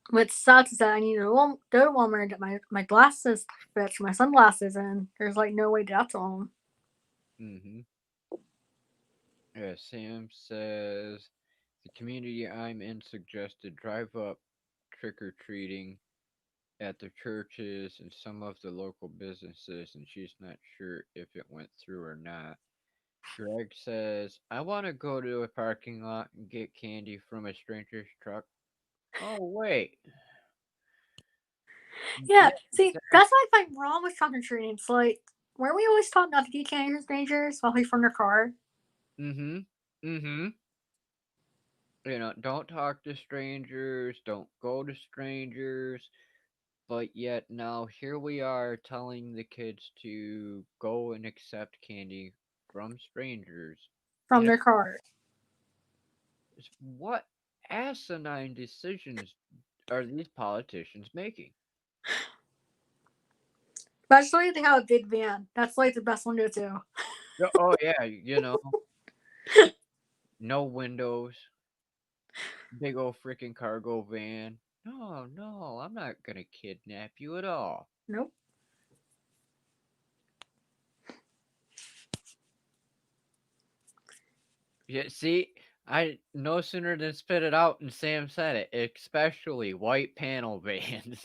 What sucks is that I need to go to Walmart and get my glasses fixed, my sunglasses, and there's like no way to get to them. Mm-hmm. Yeah, Sam says the community I'm in suggested drive up trick or treating at the churches and some of the local businesses, and she's not sure if it went through or not. Greg says, I want to go to a parking lot and get candy from a stranger's truck. Oh, wait. Yeah, Yeah, see, that, that's what I find wrong with trunk or treating. It's like, weren't we always taught not to get candy from strangers while we from their car? mm-hmm. Mm-hmm. Don't talk to strangers, don't go to strangers. But yet now here we are telling the kids to go and accept candy from strangers. From And their car. what asinine decisions are these politicians making? Especially if they have a big van. That's like the best one to do. Oh yeah, no windows, big old freaking cargo van. No, no, I'm not gonna kidnap you at all. Nope. Yeah, see, I no sooner than spit it out and Sam said it, especially white panel vans.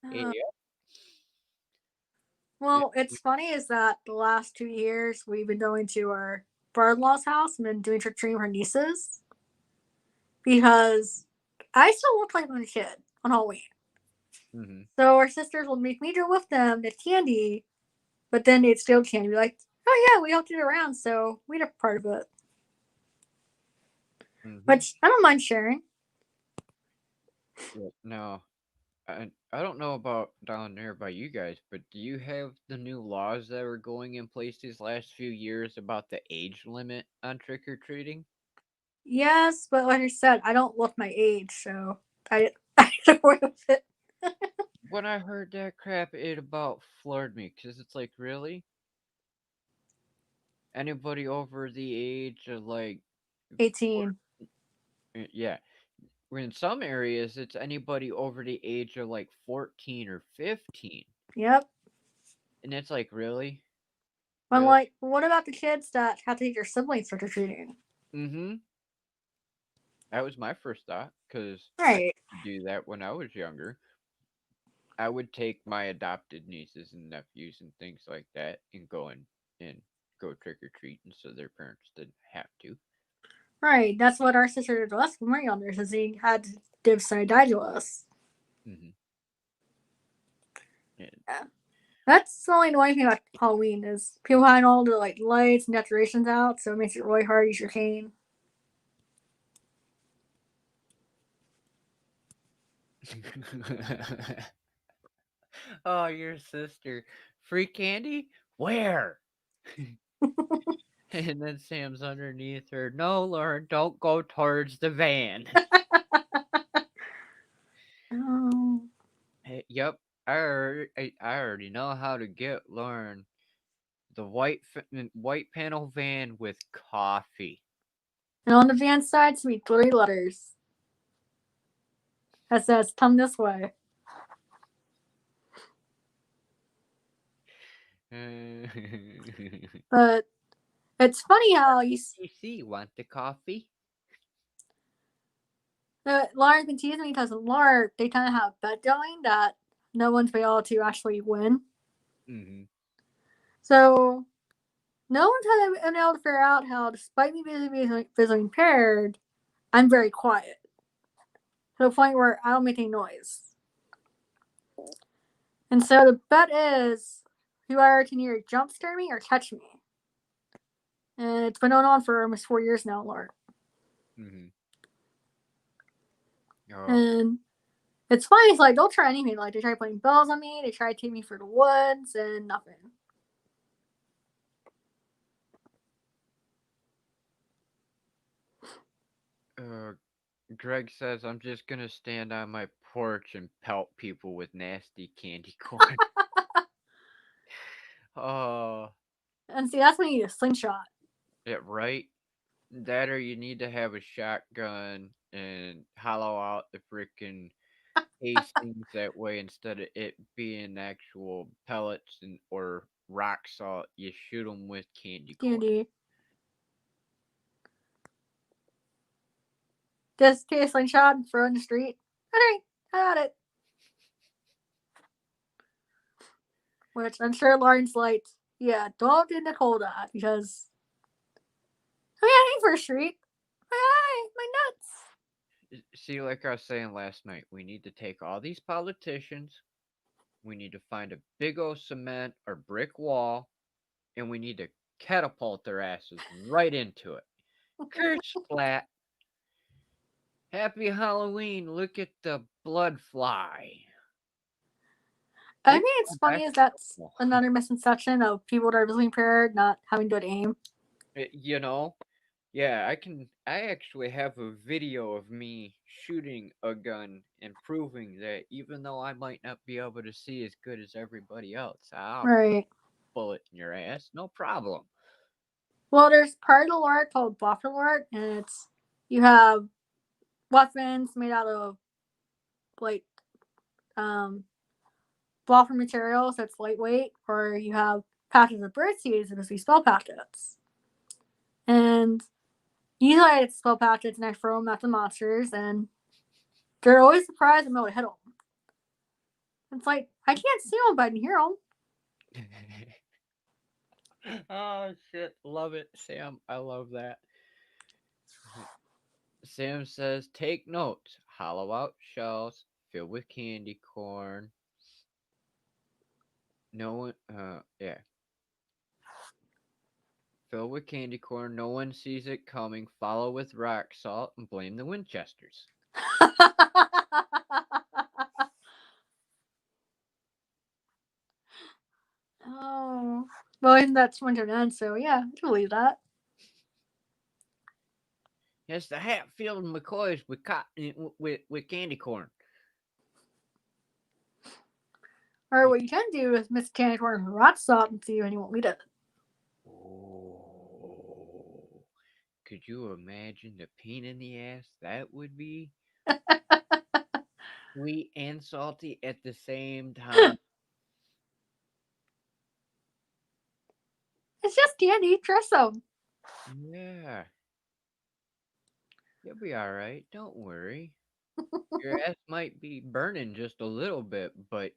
Uh, Yeah. Yeah. well, it's funny is that the last 2 years we've been going to our brother-in-law's house and been doing trick or treating with her nieces because I still look like I'm a kid on Halloween. Mm-hmm. So our sisters will make me go with them to candy, but then they'd steal candy. Be like, oh yeah, we helped it around, so we'd a part of it. Mm-hmm. Which I don't mind sharing. Yeah. No, I don't know about down there by you guys, but do you have the new laws that were going in place these last few years about the age limit on trick or treating? Yes, but like I said, I don't look my age, so I don't worry with it. When I heard that crap, it about floored me because it's like, really? Anybody over the age of like, 18. yeah. In some areas, it's anybody over the age of like 14 or 15. Yep. And it's like, really? I'm Really? like, what about the kids that have to take their siblings trick or treating? Mm-hmm. That was my first thought because I Right. used to do that when I was younger. I would take my adopted nieces and nephews and things like that and go trick or treating so their parents didn't have to. Right. That's what our sister did to us when we were younger, since he had to give side die to us. Mm-hmm. Yeah. Yeah. That's the only annoying thing about Halloween is people having all the like lights and decorations out, so it makes it really hard to use your cane. Oh, your sister. Free candy? Where? And then Sam's underneath her. No, Lauren, don't go towards the van. Oh. Hey, yep, I already know how to get Lauren the white panel van with coffee. And on the van side, to be 3 letters that says "Come this way." But it's funny how PC, want the coffee? Laura's been teasing me because Laura they kind of have a bet going that no one's been able to actually win. Mm-hmm. So no one's been able to figure out how, despite me being visually impaired, I'm very quiet to the point where I don't make any noise. And so the bet is whoever can either jump scare me or catch me. And it's been going on for almost 4 years now, Laura. Mm-hmm. Oh, And it's funny, it's like they'll try anything. Like they try putting bells on me, they try to take me for the woods, and nothing. uh, Greg says I'm just gonna stand on my porch and pelt people with nasty candy corn. Oh, And see, that's when you need a slingshot. yeah, right. That or you need to have a shotgun and hollow out the freaking casings that way instead of it being actual pellets and or rock salt. You shoot them with candy corn. D&D. Just take a slingshot and throw it in the street. Alright, I got it. Which I'm sure Lauren's like, yeah, don't do Nicole that because oh yeah, I ain't for a street. Hi, my nuts. See, like I was saying last night, we need to take all these politicians. We need to find a big old cement or brick wall, and we need to catapult their asses right into it. Curse splat. Happy Halloween. Look at the blood fly. I They think it's come funny back is that's purple. another misconception of people that are visually impaired not having good aim. You know, Yeah, I actually have a video of me shooting a gun and proving that even though I might not be able to see as good as everybody else, I'll Right. bullet in your ass, no problem. Well, there's part of the lore called buffer lore, and it's you have weapons made out of like um buffer materials that's lightweight, or you have patches of bird seeds that be spell packets. And usually I spell packets and I throw them at the monsters, and they're always surprised I'm able to hit them. It's like I can't see them, but I can hear them. Oh shit, love it, Sam. I love that. Sam says, take notes. Hollow out shells filled with candy corn. No one, yeah, filled with candy corn. No one sees it coming. Follow with rock salt and blame the Winchesters. Oh, well, isn't that winter done? So yeah, I can believe that. Yes, the Hatfield McCoys with cotton with candy corn. Or what you can do is mix candy corn with rock salt and see if anyone will eat it. Oh, could you imagine the pain in the ass that would be? Sweet and salty at the same time. It's just candy. Trust them. Yeah, you'll be all right. Don't worry. Your ass might be burning just a little bit, but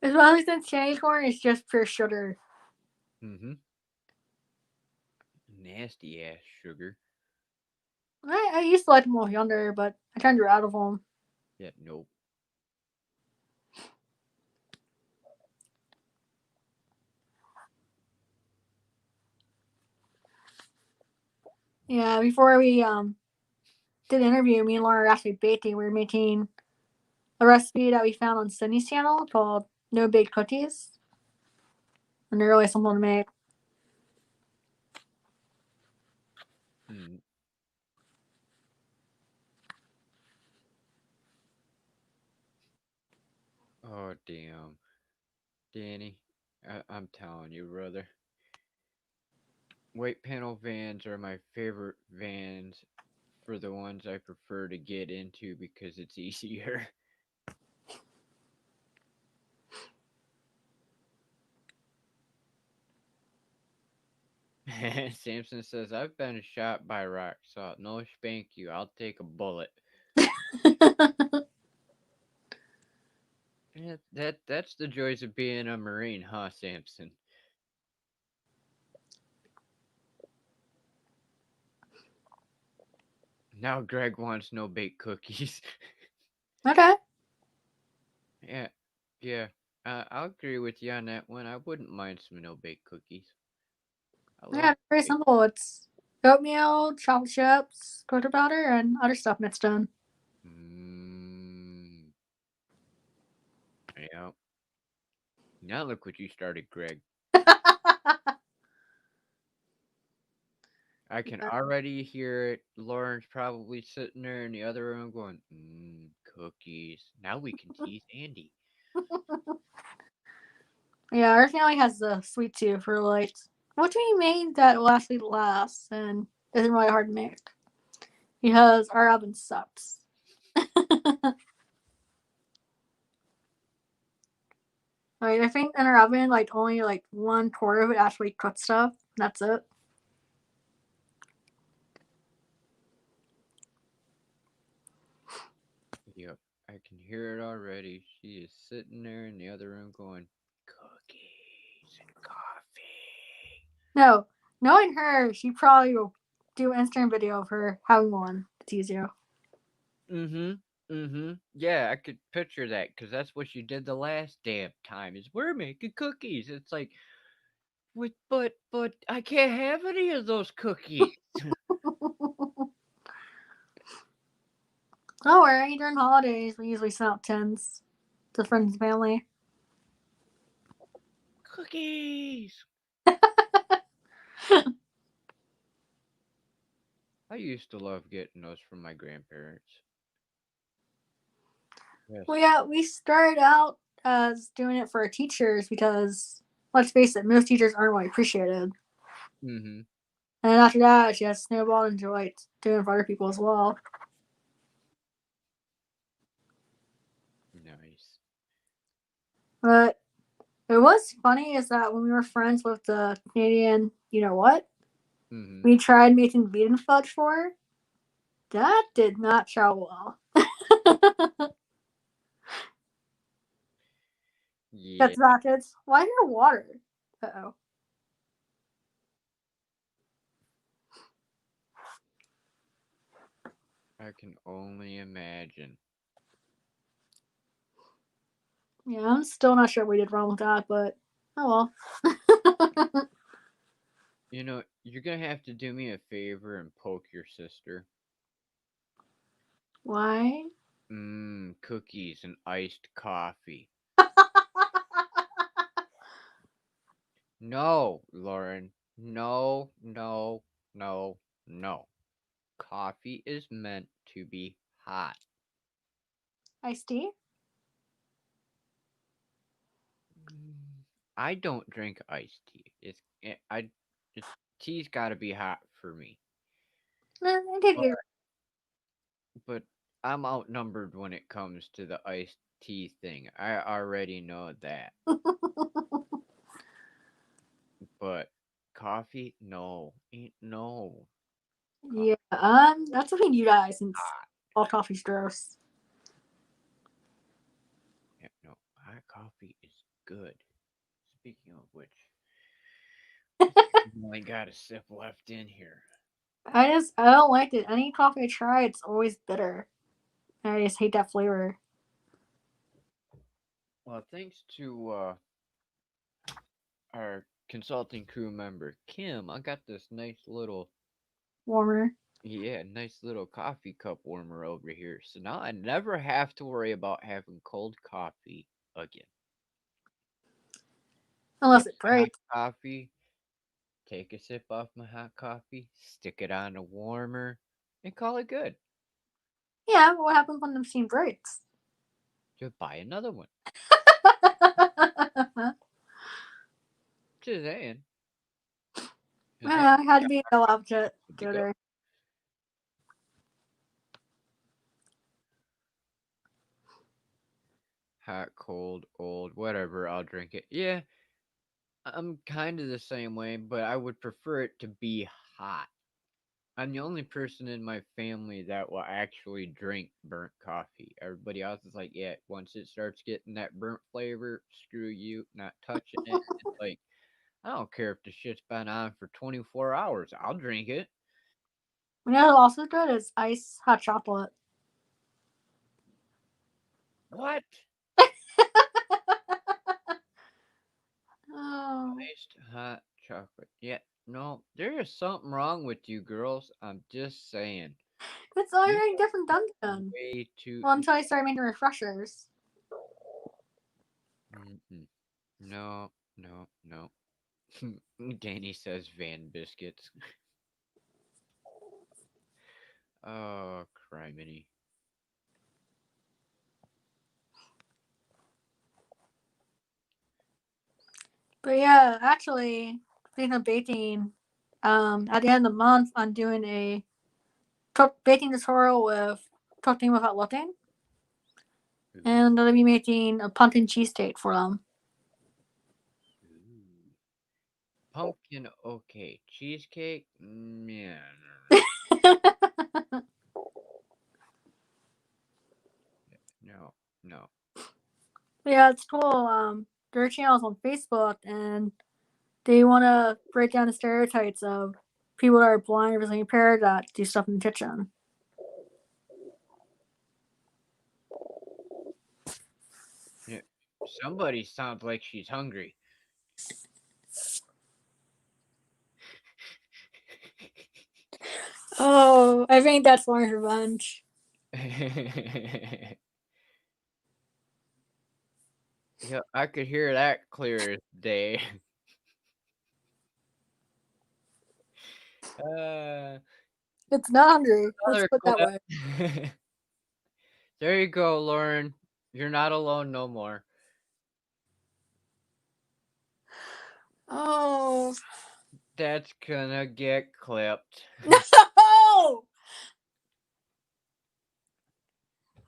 Especially since candy corn is just pure sugar. mm-hmm, nasty ass sugar. I used to like them when I was younger, but I turned out of them. Yeah, nope. Yeah, before we did the interview, me and Laura were actually baking. We were making a recipe that we found on Sydney's channel called No Baked Cookies, and they're really simple to make. Mm. Oh damn, Danny, I'm telling you, brother. White panel vans are my favorite vans for the ones I prefer to get into because it's easier. Samson says, I've been shot by rock salt. No spank you. I'll take a bullet. Yeah, that's the joys of being a Marine, huh, Samson? Now Greg wants no baked cookies. Okay. Yeah, yeah. I'll agree with you on that one. I wouldn't mind some no baked cookies. I Yeah, love it's very baked. simple. It's oatmeal, chocolate chips, cocoa powder, and other stuff mixed in. Mmm. Yeah. Now look what you started, Greg. I can Yeah. already hear it. Lauren's probably sitting there in the other room going, cookies. Now we can tease Andy. Yeah, our family has the sweet tooth for like what do we made that will actually last and isn't really hard to make because our oven sucks. Like I think in our oven, like only like 1/4 of it actually cooks stuff. That's it. Yep, I can hear it already. She is sitting there in the other room going, cookies and coffee. No, knowing her, she probably will do an Instagram video of her having one. It's easier. Mm-hmm. Mm-hmm. Yeah, I could picture that because that's what she did the last damn time. Is we're making cookies. It's like, but I can't have any of those cookies. Don't worry, during holidays we usually send out tins to friends and family. Cookies. I used to love getting those from my grandparents. Yes. Well, yeah, we started out as doing it for our teachers because, let's face it, most teachers aren't really appreciated. Mm-hmm. And then after that, she has snowballed into like doing it for other people as well. Nice. But it was funny is that when we were friends with the Canadian, you know what? Mm-hmm. We tried making vegan fudge for her. That did not travel well. Yeah, That's not kids. Why is there water? Uh oh. I can only imagine. Yeah, I'm still not sure what we did wrong with that, but oh well. You know, you're gonna have to do me a favor and poke your sister. Why? Cookies and iced coffee. No, Lauren. No, no, no, no. Coffee is meant to be hot. Iced tea? Mm, I don't drink iced tea. It, tea's got to be hot for me. I did But get. but I'm outnumbered when it comes to the iced tea thing. I already know that. But coffee, no, no. Coffee Yeah, that's between you guys since hot. all coffee's gross. Yeah, no, hot coffee is good. Speaking of which, I think we only got a sip left in here. I don't like it. Any coffee I try, it's always bitter. I just hate that flavor. Well, thanks to our consulting crew member Kim, I got this nice little Warmer. yeah, nice little coffee cup warmer over here. So now I never have to worry about having cold coffee again. Unless Get it my hot breaks. coffee, take a sip off my hot coffee, stick it on a warmer, and call it good. Yeah, but what happens when the machine breaks? Just buy another one. Just saying. As long Yeah, I as had you to got be hot the coffee, opposite. good to go. Gooder. Hot, cold, old, whatever, I'll drink it. Yeah, I'm kind of the same way, but I would prefer it to be hot. I'm the only person in my family that will actually drink burnt coffee. Everybody else is like, yeah, once it starts getting that burnt flavor, screw you, not touching it. It's like, I don't care if the shit's been on for 24 hours. I'll drink it. You know what also good is ice hot chocolate. What? Oh, Iced hot chocolate. Yeah, no, there is something wrong with you girls. I'm just saying. it's You already guys different are Dunkin'. way too. Well, until I started making refreshers. Mm-mm. No, no, no. Danny says Van Biscuits. Oh, criminy. But yeah, actually, speaking of baking, at the end of the month, I'm doing a baking tutorial with cooking without looking, Ooh, and I'm gonna be making a pumpkin cheesecake for them. ooh. Pumpkin, okay. Cheesecake? Yeah. No, no. Yeah, it's cool. Their channels on Facebook, and they want to break down the stereotypes of people that are blind or visually impaired that do stuff in the kitchen. Yeah. Somebody sounds like she's hungry. Oh, I think that's Lauren's revenge. Yeah, I could hear that clear as day. uh, It's not hungry. Let's Another put that clip. way. There you go, Lauren. You're not alone no more. Oh That's gonna get clipped. no!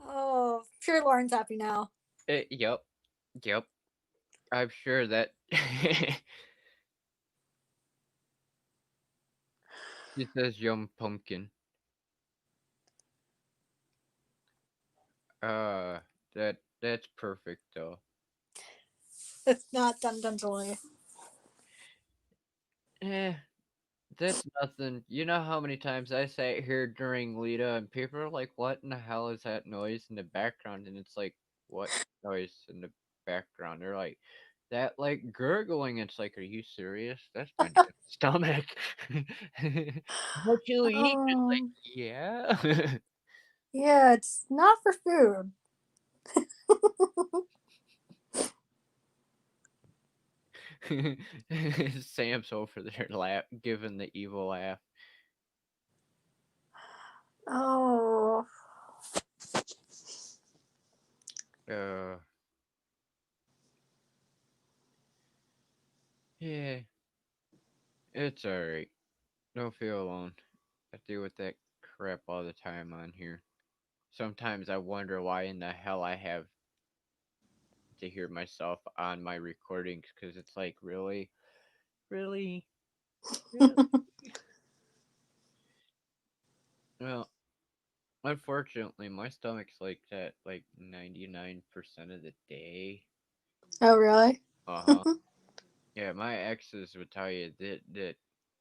Oh, sure. Lauren's happy now. Yep. Yep. I'm sure that he says yum pumpkin. Uh that's perfect though. It's not done gently. Eh, that's nothing. You know how many times I sat here during Lita and people are like, what in the hell is that noise in the background? And it's like, what noise in the background? They're like, that like gurgling. It's like, are you serious? That's my damn stomach. What you eat? It's like, Oh, yeah. yeah. It's not for food. Sam's over there laugh, giving the evil laugh. Oh, Uh, yeah, it's alright. Don't feel alone. I deal with that crap all the time on here. Sometimes I wonder why in the hell I have to hear myself on my recordings because it's like, really? Really? Really? Well, unfortunately, my stomach's like that like 99% of the day. oh, really? Uh huh. Yeah, my exes would tell you that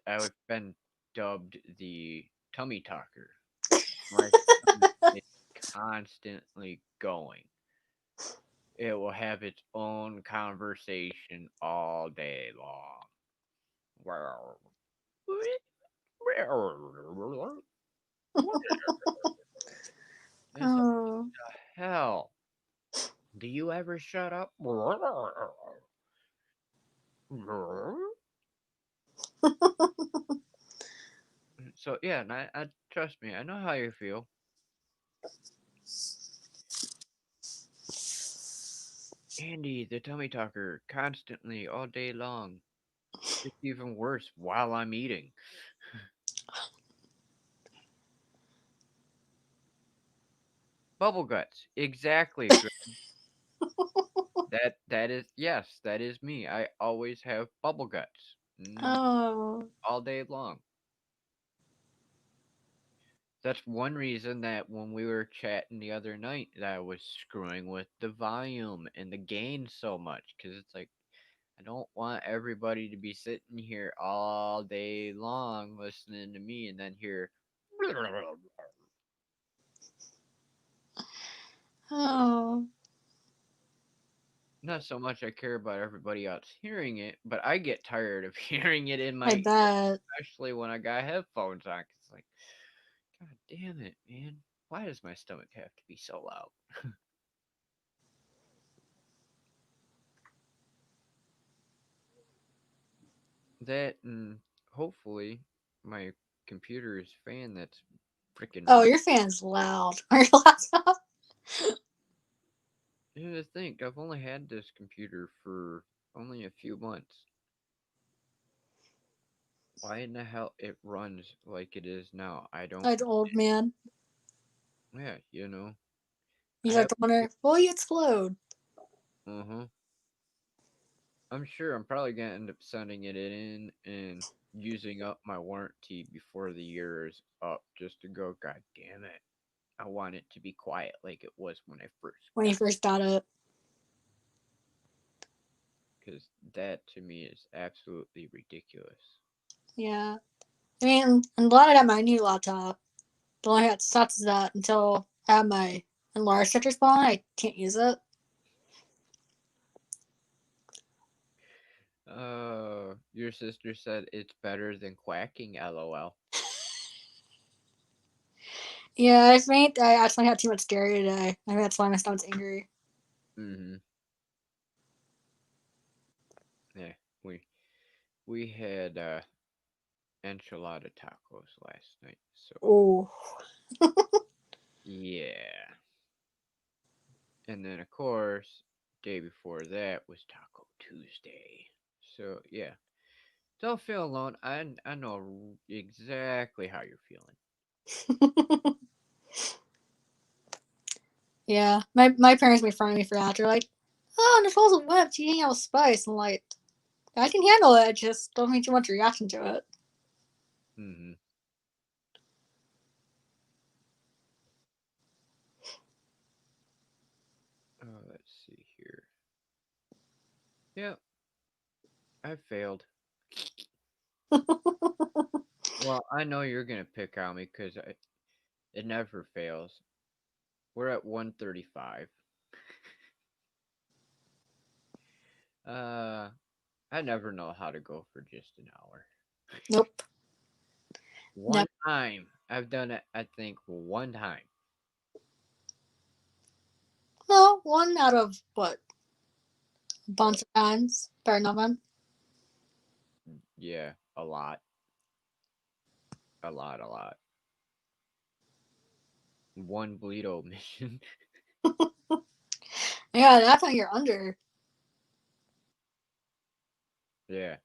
I've been dubbed the tummy talker. My stomach is constantly going. It will have its own conversation all day long. It's like, Oh, hell, do you ever shut up? So yeah, and I trust me, I know how you feel. Andy, the tummy talker, constantly all day long. It's even worse while I'm eating. Bubble guts, exactly. That is yes, that is me. I always have bubble guts. oh, All day long. That's one reason that when we were chatting the other night that I was screwing with the volume and the gain so much cuz it's like I don't want everybody to be sitting here all day long listening to me and then hear oh. not so much I care about everybody else hearing it, but I get tired of hearing it in my I ear, bet. especially when I got headphones on. 'Cause it's like, God damn it, man. Why does my stomach have to be so loud? That and hopefully my computer's fan that's freaking Oh, red. your fan's loud. Are your laptop? You to think I've only had this computer for only a few months. Why in the hell it runs like it is now? I don't. Like the old man. Yeah, I He's like have. the one. Will you explode? Uh huh. I'm sure I'm probably gonna end up sending it in and using up my warranty before the year is up just to go, God damn it. I want it to be quiet like it was when I first When he got it. first got it. Because that to me is absolutely ridiculous. Yeah. I mean, I'm glad I got my new laptop. The only that sucks is that until I have my enlarged touch spawn, I can't use it. Your sister said it's better than quacking, lol. Yeah, I think I actually had too much dairy today. I think that's why my stomach's angry. Mm-hmm. Yeah, we we had enchilada tacos last night. So Oh. yeah. And then of course, day before that was Taco Tuesday. So yeah. Don't feel alone. I know exactly how you're feeling. Yeah. My parents made fun of me for that. They're like, oh, Nicole's a wimp. She hang out with spice. I'm like, I can handle it. Just don't make too much reaction to it. Mhm. Let's see here. Yep, I failed. Well, I know you're gonna pick on me because it never fails. We're at 135. Uh, I never know how to go for just an hour. Nope. One Nope. time. I've done it, I think, one time. No, one out of what? A bunch of times. Better than nothing. Yeah, a lot. A lot, a lot. One Bleedo mission. Yeah, that's how you're under. Yeah.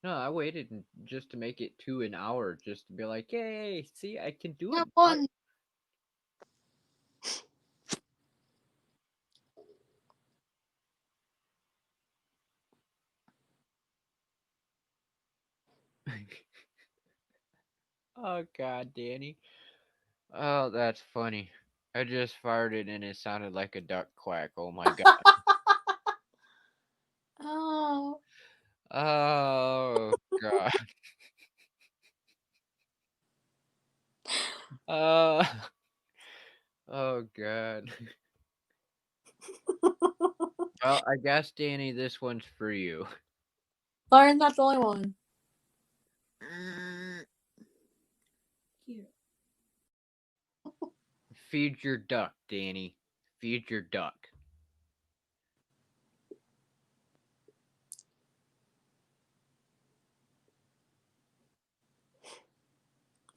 No, I waited just to make it to an hour just to be like, yay, see, I can do Yeah, it. What? one. Oh, God, Danny. Oh, that's funny. I just farted and it sounded like a duck quack. Oh my god. Oh. Oh god. Uh, oh god. Well, I guess Danny, this one's for you. Lauren's not the only one. Feed your duck, Danny. Feed your duck.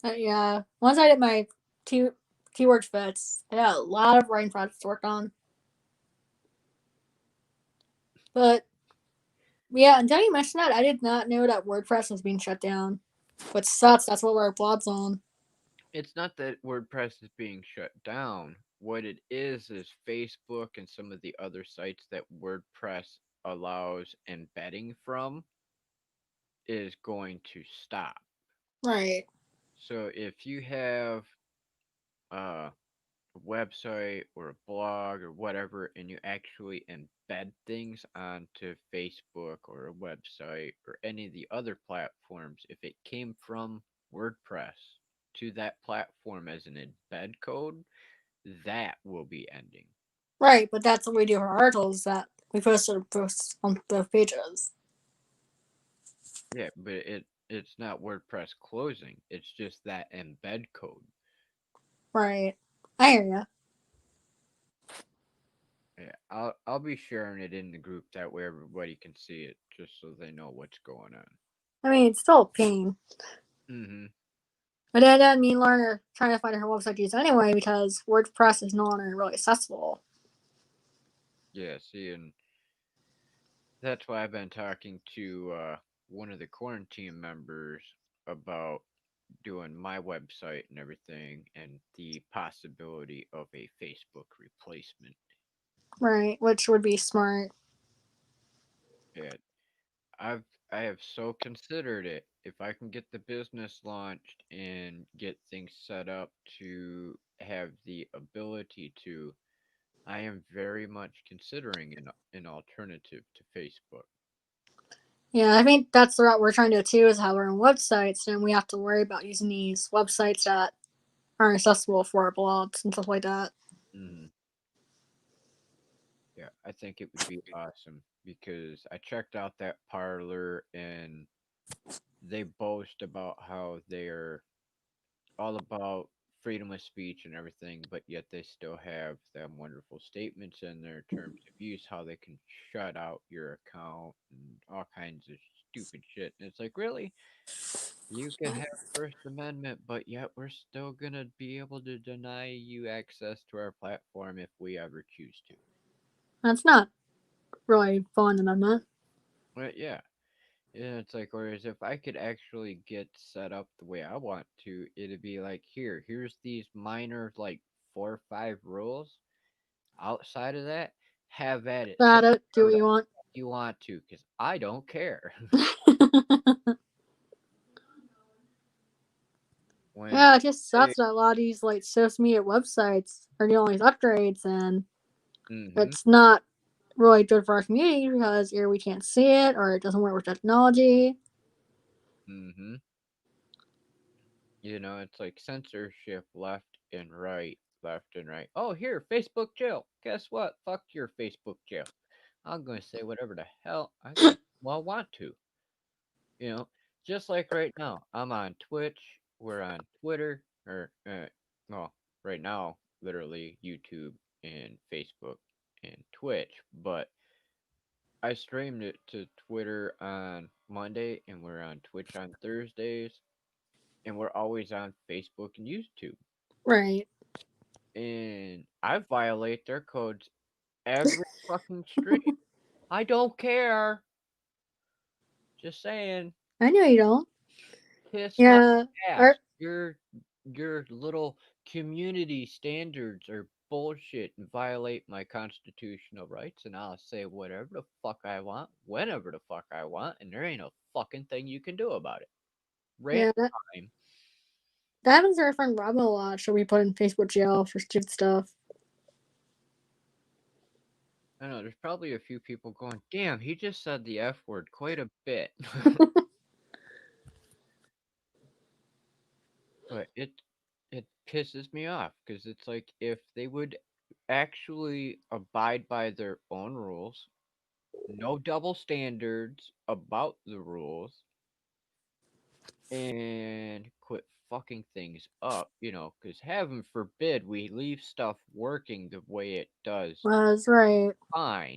Yeah. Once I did my two keyword fits, I had a lot of writing projects to work on. But yeah, until you mentioned that, I did not know that WordPress was being shut down. Which sucks. That's what our blog's on. It's not that WordPress is being shut down. What it is Facebook and some of the other sites that WordPress allows embedding from is going to stop. Right. So if you have a website or a blog or whatever and you actually embed things onto Facebook or a website or any of the other platforms, if it came from WordPress to that platform as an embed code, that will be ending. Right, but that's what we do for articles that we post on both pages. Yeah, but it's not WordPress closing. It's just that embed code. Right. I hear ya. Yeah, I'll be sharing it in the group that way everybody can see it, just so they know what's going on. I mean, it's still a pain. Mm-hmm. But that doesn't mean Lauren are trying to find her website to use anyway because WordPress is no longer really accessible. Yeah, see, and that's why I've been talking to one of the quarantine members about doing my website and everything, and the possibility of a Facebook replacement. Right, which would be smart. Yeah, I've I have so considered it. If I can get the business launched and get things set up to have the ability to, I am very much considering an alternative to Facebook. Yeah, I think that's the route we're trying to do too is have our own websites and we have to worry about using these websites that aren't accessible for our blogs and stuff like that. Mhm. Yeah, I think it would be awesome because I checked out that parlor and they boast about how they're all about freedom of speech and everything, but yet they still have them wonderful statements in their terms of use, how they can shut out your account and all kinds of stupid shit. And it's like, really? You can have First Amendment, but yet we're still gonna be able to deny you access to our platform if we ever choose to. That's not really following the amendment. But yeah, yeah, it's like, whereas if I could actually get set up the way I want to, it'd be like, here's these minor, like, 4 or 5 rules. Outside of that, have at it. Say Got it. Do whatever what the you want. fuck you want to, because I don't care. When, Yeah, it just hey, sucks that a lot of these like social media websites are doing all these upgrades, and mm-hmm, it's not really good for our community because either we can't see it or it doesn't work with technology. mm-hmm. It's like censorship left and right, left and right. Oh, here, Facebook jail. Guess what? Fuck your Facebook jail. I'm going to say whatever the hell want to. You know, just like right now, I'm on Twitch, we're on Twitter, well, right now, literally YouTube and Facebook and Twitch, but I streamed it to Twitter on Monday and we're on Twitch on Thursdays and we're always on Facebook and YouTube. Right. And I violate their codes every fucking stream. I don't care. Just saying. I know you don't. Kiss my Yeah. ass. Or Your little community standards are bullshit and violate my constitutional rights, and I'll say whatever the fuck I want, whenever the fuck I want, and there ain't a fucking thing you can do about it. Rant yeah, that time. that happens to our friend Robin a lot. She'll be put in Facebook jail for stupid stuff. I know there's probably a few people going, damn, he just said the F word quite a bit. But it pisses me off because it's like if they would actually abide by their own rules, no double standards about the rules, and quit fucking things up, because heaven forbid we leave stuff working the way it does. Was right. Fine.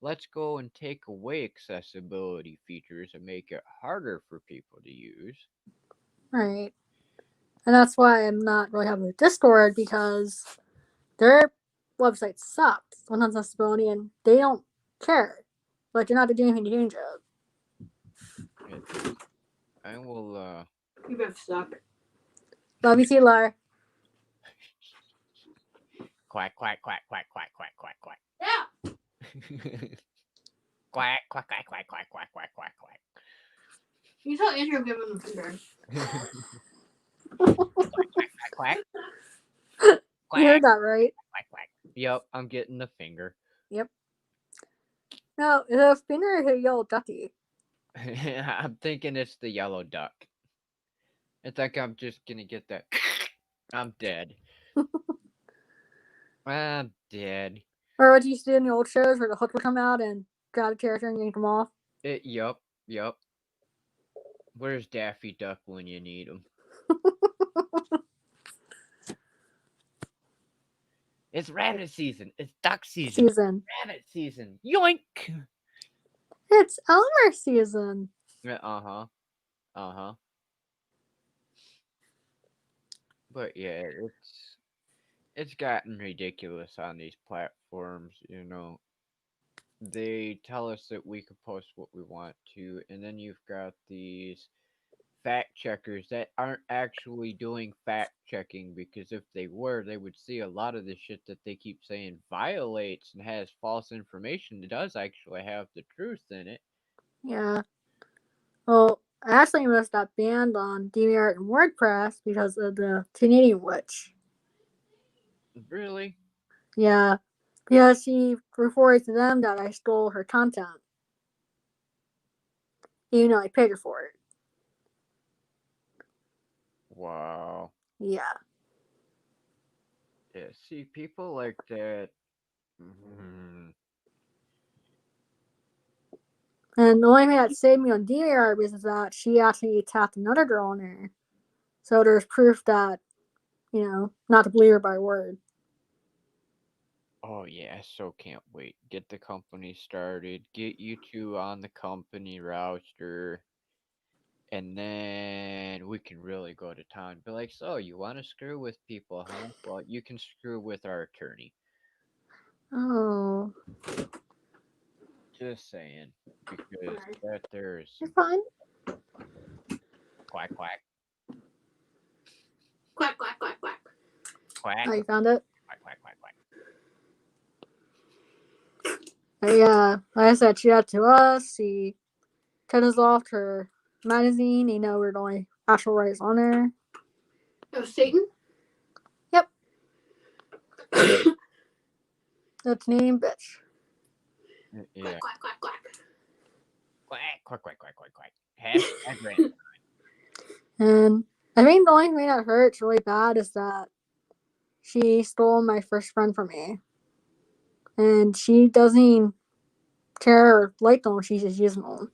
Let's go and take away accessibility features and make it harder for people to use. Right. And that's why I'm not really having a Discord because their website sucks when it comes to accessibility and they don't care. Like they're not doing anything to change it. It, I will, You both suck. Love you, Lar. quack, quack, quack, quack, quack, quack, quack, quack. Yeah. Quack, quack, quack, quack, quack, quack, quack, quack, quack. You tell Andrew to give him the finger. Quack, quack, You heard quack, that right? quack, quack. Yep, I'm getting the finger. Yep. No, the finger is a yellow ducky. I'm thinking it's the yellow duck. It's like I'm just gonna get that. I'm dead. I'm dead. Or what you used to do in the old shows where the hook would come out and grab a character and yank them off. Yup, yup. Where's Daffy Duck when you need him? It's rabbit season. It's duck season. Rabbit season. Yoink! It's Elmer season. Uh-huh. Uh-huh. But yeah, it's gotten ridiculous on these platforms, They tell us that we can post what we want to, and then you've got these fact checkers that aren't actually doing fact checking because if they were, they would see a lot of the shit that they keep saying violates and has false information. It does actually have the truth in it. Yeah. Well, Ashley was got banned on DeviantArt and WordPress because of the Canadian witch. Really? Yeah. Because she reported to them that I stole her content. Even though I paid her for it. Wow. Yeah. Yeah, see, people like that. mm, And the only thing that saved me on DeviantArt was that she actually attacked another girl in there. So there's proof that, not to believe her by word. Oh yeah, so can't wait. Get the company started. Get you two on the company roster. And then we can really go to town. Be like, so you want to screw with people, huh? Well, you can screw with our attorney. Oh, Just saying, because Alright. that there's you're some fine. quack quack Quack, quack, quack, quack. quack Oh, you found it? quack quack quack quack. Yeah, like I said, she got to us. She cut us off her magazine. You know, we're the only actual writers on there. Oh, Satan? Yep. The Canadian bitch. Yeah, Quack, quack, quack, quack. quack quack quack quack quack quack. Hashtag rant. And I think the only thing that hurts really bad is that she stole my first friend from me. And she doesn't even care or like them. She's just using them.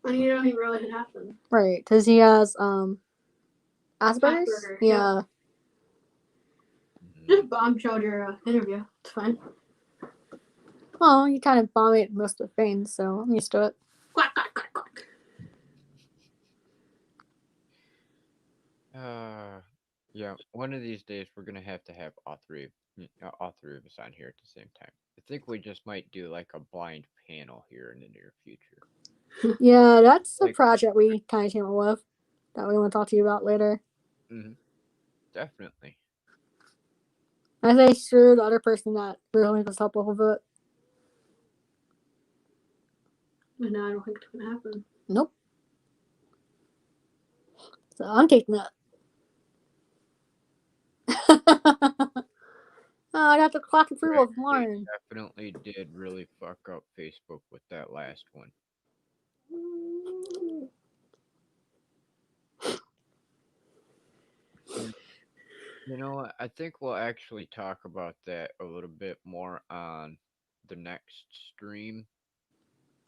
And you don't even realize it happened. Right. Because he has Asperger's? Asperger, Yeah. Just bombshelled your interview. It's fine. Well, you kind of bomb it most of the things, so I'm used to it. Quack, quack, quack, quack. Yeah. One of these days we're gonna have to have all three of us on here at the same time. I think we just might do like a blind panel here in the near future. Yeah, that's a Like- project we kind of came up with that we want to talk to you about later. Definitely. I say screw the other person that really was help with it. But no, I don't think it's gonna happen. Nope. So I'm taking that. Oh, I got the clock approval of Lauren. Definitely did really fuck up Facebook with that last one. You know what? I think we'll actually talk about that a little bit more on the next stream.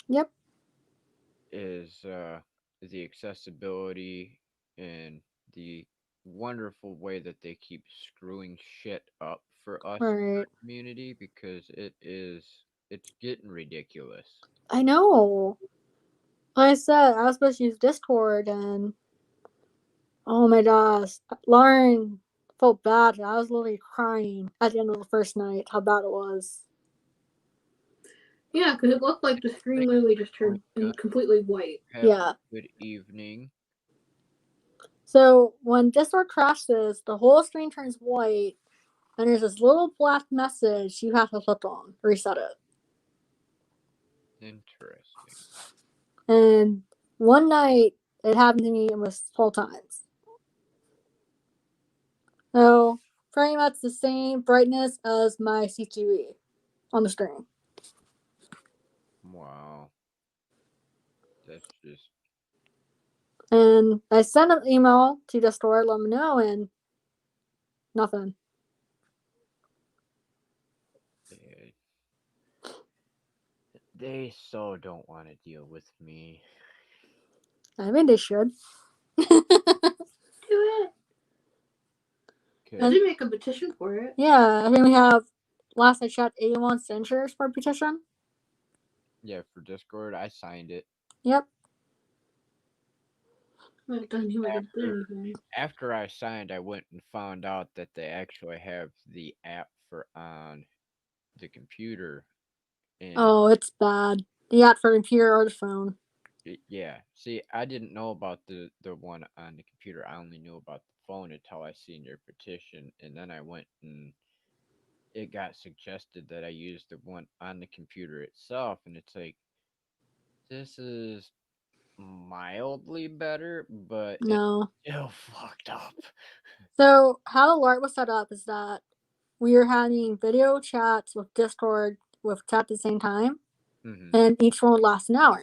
Yep. Is the accessibility and the wonderful way that they keep screwing shit up for us in Right. our community, because it's getting ridiculous. I know. Like I said, I was supposed to use Discord, and oh my gosh, Lauren felt bad. I was literally crying at the end of the first night. How bad it was. Yeah, because it looked like the screen literally just turned completely white. Yeah. Good evening. So when Discord crashes, the whole screen turns white, and there's this little black message you have to click on, reset it. Interesting. And one night, it happened to me almost 12 times. So pretty much the same brightness as my CTV on the screen. Wow. That's just And I sent an email to Discord, let them know, and nothing. they so don't want to deal with me. I mean, they should. Do it. Cause I did make a petition for it. Yeah, I think we have, last I checked, 81 signatures for a petition. yeah, for Discord, I signed it. Yep. Well, it doesn't seem like it did anything. After I signed, I went and found out that they actually have the app for on the computer. And Oh, it's bad. The app for computer or the phone. yeah, see, I didn't know about the one on the computer. I only knew about the phone until I seen your petition, and then I went and it got suggested that I use the one on the computer itself, and it's like, this is mildly better, but No. it's still fucked up. So how the LARP was set up is that we were having video chats with Discord with chat at the same time, and each one would last an hour.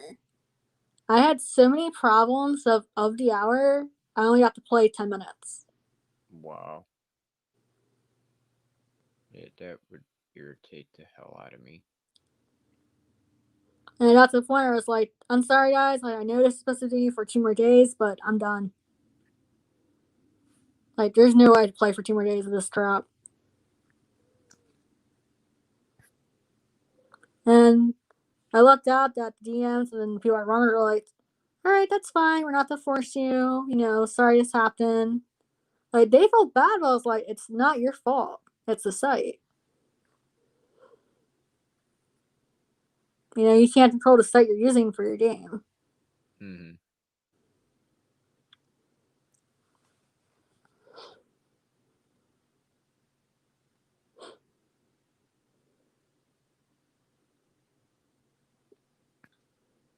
I had so many problems of the hour, I only got to play 10 minutes. Wow. Yeah, that would irritate the hell out of me. And I got to the point where I was like, I'm sorry guys, like, I know this is supposed to be for 2 more days, but I'm done. Like, there's no way to play for 2 more days of this crap. And I looked out at the DMs and people at Runner were like, all right, that's fine. We're not to force you. You know, sorry this happened. Like, they felt bad, but I was like, it's not your fault. It's the site. You know, you can't control the site you're using for your game. Mm-hmm.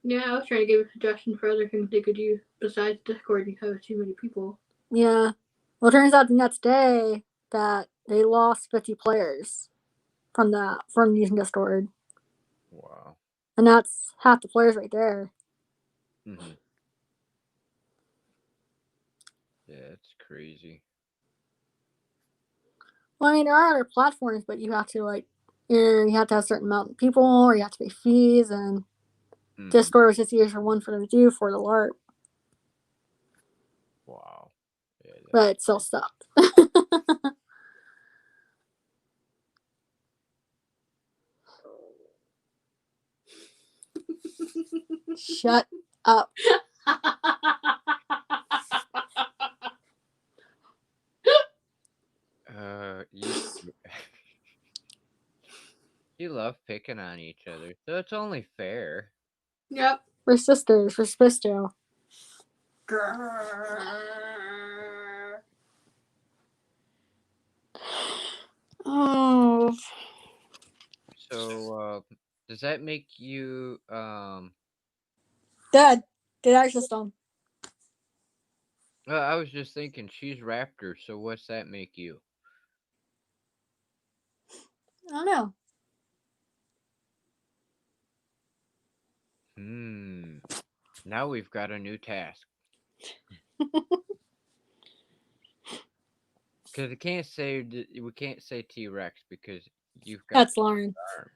Yeah, I was trying to give a suggestion for other things they could use besides Discord because have too many people. Yeah. Well, it turns out the next day that they lost 50 players from using Discord. Wow. And that's half the players right there. Mm-hmm. Yeah, it's crazy. Well, I mean, there are other platforms, but you have to, like, you have to have a certain amount of people, or you have to pay fees, and Discord was just the easier one for them to do for the LARP. Wow. Yeah, But it still sucked. Shut up. You you love picking on each other, so it's only fair. Yep. We're sisters. We're supposed to. Oh. So, does that make you Dad, get out of your system. I was just thinking she's Raptor, so what's that make you? I don't know. Now we've got a new task. Because we can't say T-Rex because you've got That's Lauren. arms.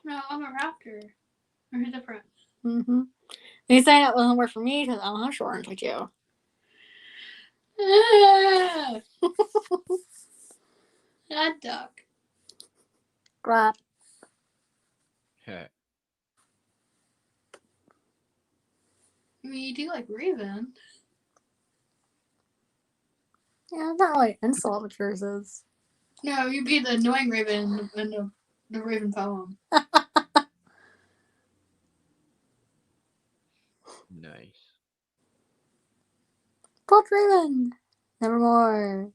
No, I'm a raptor. There's a difference. Mm-hmm. He's saying that doesn't work for me because I don't have short arms like you. That duck. Crap. I mean, you do like Raven. Yeah, not really an insult, but yours is. No, you'd be the annoying Raven in the Raven poem. Nice. Cloak Raven! Nevermore.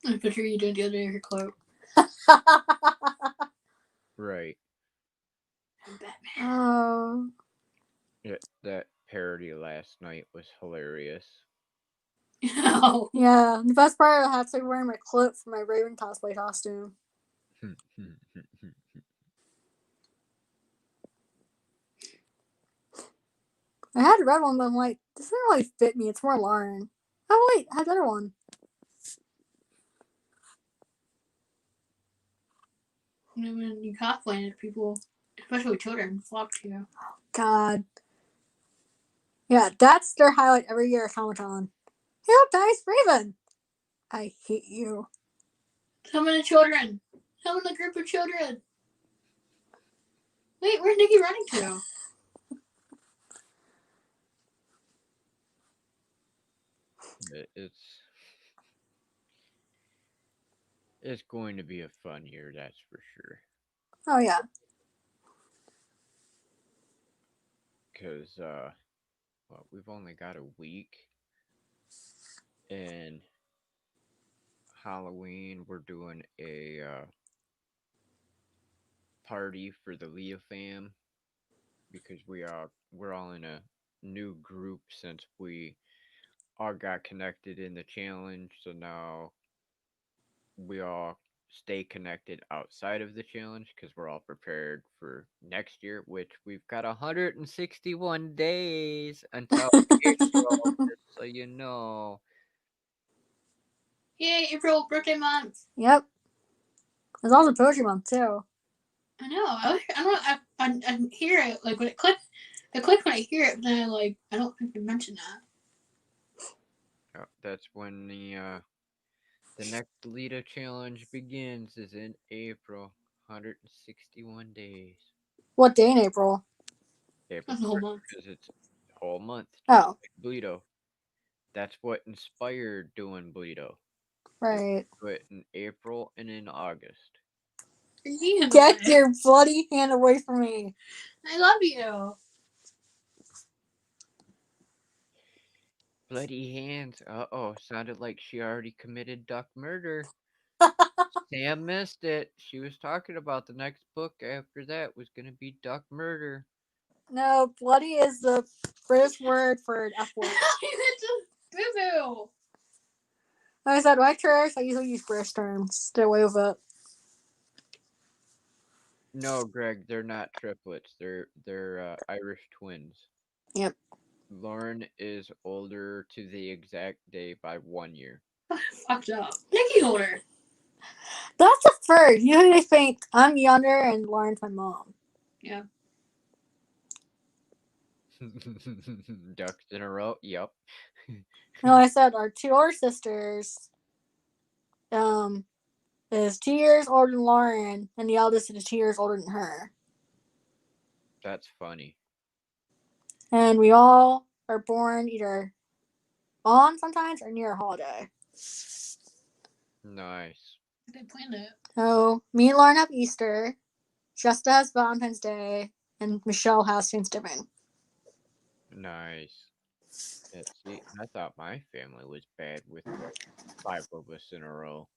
I picture you doing the other day with your cloak. Right. I'm Batman. Oh. Yeah, that parody last night was hilarious. No. Yeah, the best part I had to wear my cloak for my Raven cosplay costume. I had a red one, but I'm like, this doesn't really fit me. It's more Lauren. Oh, wait, I had another one. When you cosplay it, people, especially children, flock to you. God. Yeah, that's their highlight every year at Comic-Con. Hey, look, nice Raven. I hate you. Summon the children. Summon the group of children. Wait, where's Nikki running to? It's going to be a fun year, that's for sure. Oh, yeah. Because, well, we've only got a week. And Halloween, we're doing a party for the Leah fam. Because we're all in a new group since we all got connected in the challenge. So now we all stay connected outside of the challenge because we're all prepared for next year, which we've got 161 days until April, just so you know. Yay, April, birthday month. Yep. There's also Poetry Month, too. I know. I hear it, like, when it clicks. It clicks when I hear it, but then I don't think they mention that. That's when The next Lita challenge begins is in April. 161 days. What day in April? April That's the whole 1st, month. because it's a whole month, just Oh, like Bleedo. That's what inspired doing Bleedo. right. Do it in April and in August. Get your bloody hand away from me. I love you. Bloody hands. Uh-oh, sounded like she already committed duck murder. Sam missed it. She was talking about the next book after that was going to be duck murder. No, bloody is the British word for an F word. It's just boo-boo. Like I said, my church, I usually use British terms. Stay away with it. No, Greg, they're not triplets. They're Irish twins. Yep. Lauren is older to the exact day by 1 year. Fucked up. Nikki's older. That's a third. Usually they think I'm younger and Lauren's my mom. Yeah. Ducks in a row. Yep. No, I said our two older sisters is 2 years older than Lauren, and the eldest is 2 years older than her. That's funny. And we all are born either on sometimes or near a holiday. Nice. They planned it. So me and Lauren have Easter, Shasta has Valentine's Day, and Michelle has Thanksgiving. Nice. Let's see. I thought my family was bad with the 5 of us in a row.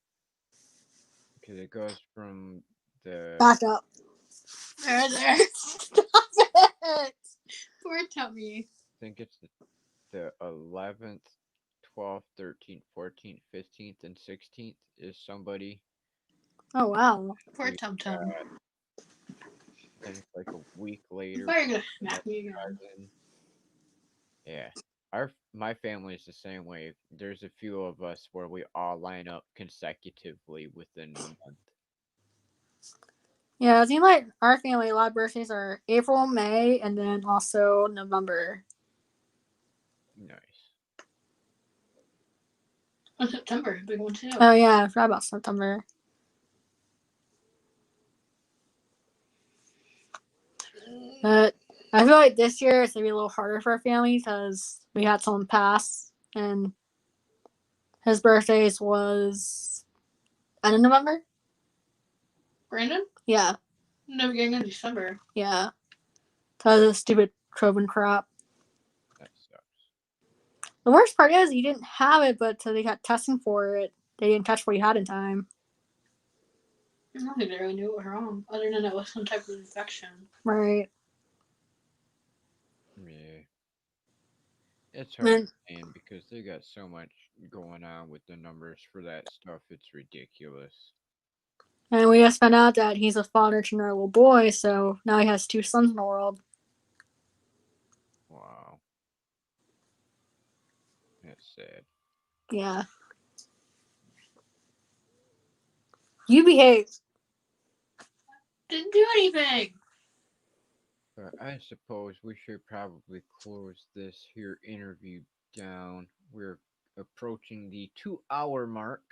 Because it goes from the. Back up. There. Stop it! Poor tummy. I think it's the 11th, 12th, 13th, 14th, 15th, and 16th is somebody. Oh wow. Poor We Tum Tum. Then it's like a week You're later. probably gonna smack me again. cousin. Yeah. My family is the same way. There's a few of us where we all line up consecutively within the month. Yeah, it seems like our family, a lot of birthdays are April, May, and then also November. Nice. Oh, September, big one too. Oh yeah, I forgot about September. But I feel like this year it's gonna be a little harder for our family because we had someone pass, and his birthdays was end of November. Brandon? Yeah, No, beginning of December. yeah. Because of stupid COVID crap. That sucks. The worst part is he didn't have it, but so they got testing for it. They didn't catch what he had in time. I don't think they really knew what was wrong, other than it was some type of infection. Right. Yeah. It's hard And to understand because they got so much going on with the numbers for that stuff. It's ridiculous. And we just found out that he's a father to another little boy, so now he has 2 sons in the world. Wow. That's sad. Yeah. You behave. Didn't do anything. But I suppose we should probably close this here interview down. We're approaching the 2 hour mark.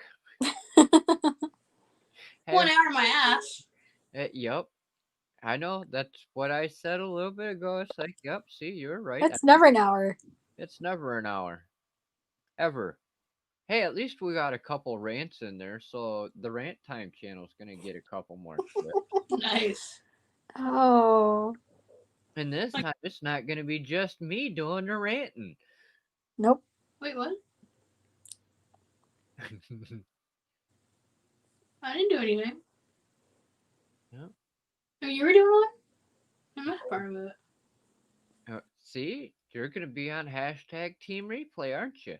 1 Hey, hour my ass. yep. I know. That's what I said a little bit ago. It's like, yep, see, you're right. It's never an hour. It's never an hour. Ever. Hey, at least we got a couple rants in there, so the rant time channel's gonna get a couple more clips. Nice. Oh. And this time, it's not gonna be just me doing the ranting. Nope. Wait, what? I didn't do anything. Yep. No, you were doing it? I missed part of it. See, you're gonna be on hashtag Team Replay, aren't you?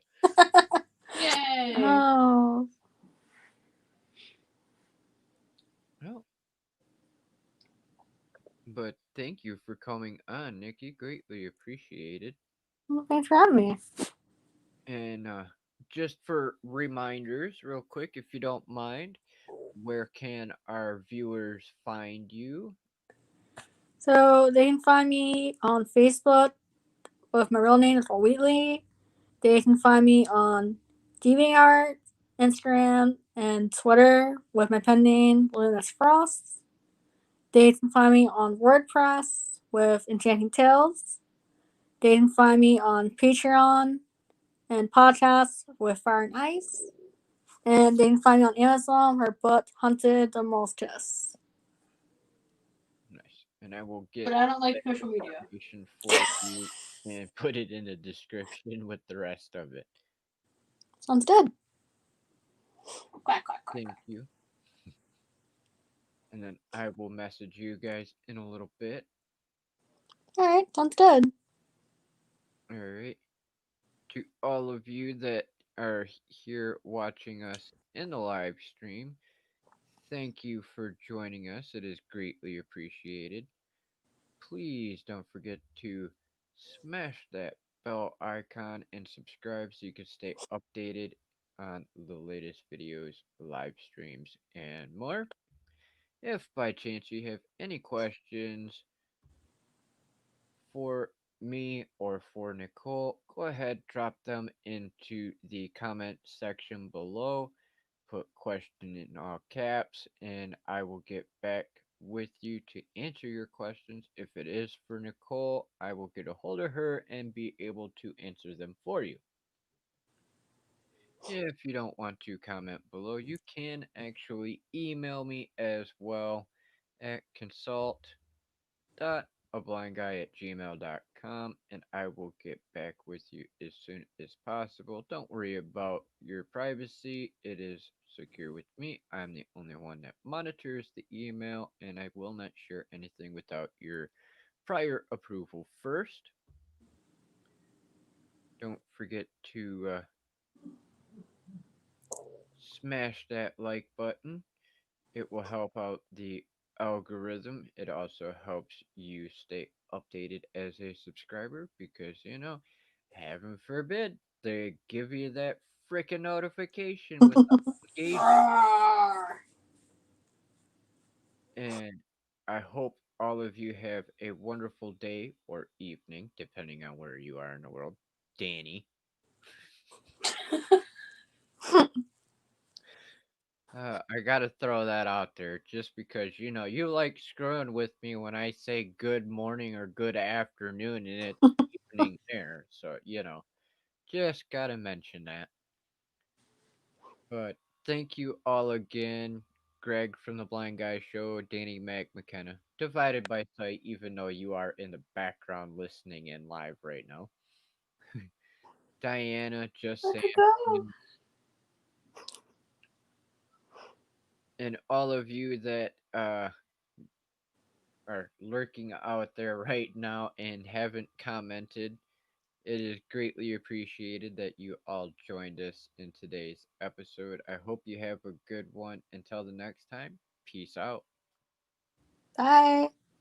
Yay! Oh. Well, but thank you for coming on, Nikki. Greatly appreciated. Well, thanks for having me. And just for reminders, real quick, if you don't mind, where can our viewers find you? So they can find me on Facebook with my real name, Nicole Wheatley. They can find me on DeviantArt Instagram, and Twitter with my pen name, Lunas Frost. They can find me on WordPress with Enchanting Tales. They can find me on Patreon and podcasts with Fire and Ice. And they can find me on Amazon or book Hunted the Molestus. Nice. And I will But get I don't like that social media. information for you and put it in the description with the rest of it. Sounds good. Quack, quack, quack. Thank you. And then I will message you guys in a little bit. Alright, sounds good. All right. To all of you that are here watching us in the live stream, thank you for joining us. It is greatly appreciated. Please don't forget to smash that bell icon and subscribe so you can stay updated on the latest videos, live streams, and more. If by chance you have any questions for me or for Nicole, go ahead, drop them into the comment section below. Put question in all caps, and I will get back with you to answer your questions. If it is for Nicole, I will get a hold of her and be able to answer them for you. If you don't want to comment below, you can actually email me as well at consult.ablindguy@gmail.com, and I will get back with you as soon as possible. Don't worry about your privacy, it is secure with me. I'm the only one that monitors the email, and I will not share anything without your prior approval first. Don't forget to smash that like button. It will help out the algorithm. It also helps you stay updated as a subscriber because, heaven forbid, they give you that freaking notification without engagement. Roar. And I hope all of you have a wonderful day or evening, depending on where you are in the world. Danny. I gotta throw that out there just because you like screwing with me when I say good morning or good afternoon and it's evening there. So, just gotta mention that. But thank you all again, Greg from the Blind Guy Show, Danny Mac McKenna, divided by sight, even though you are in the background listening in live right now. Diana, just Where'd saying, you go? and all of you that are lurking out there right now and haven't commented, it is greatly appreciated that you all joined us in today's episode. I hope you have a good one. Until the next time, peace out. Bye.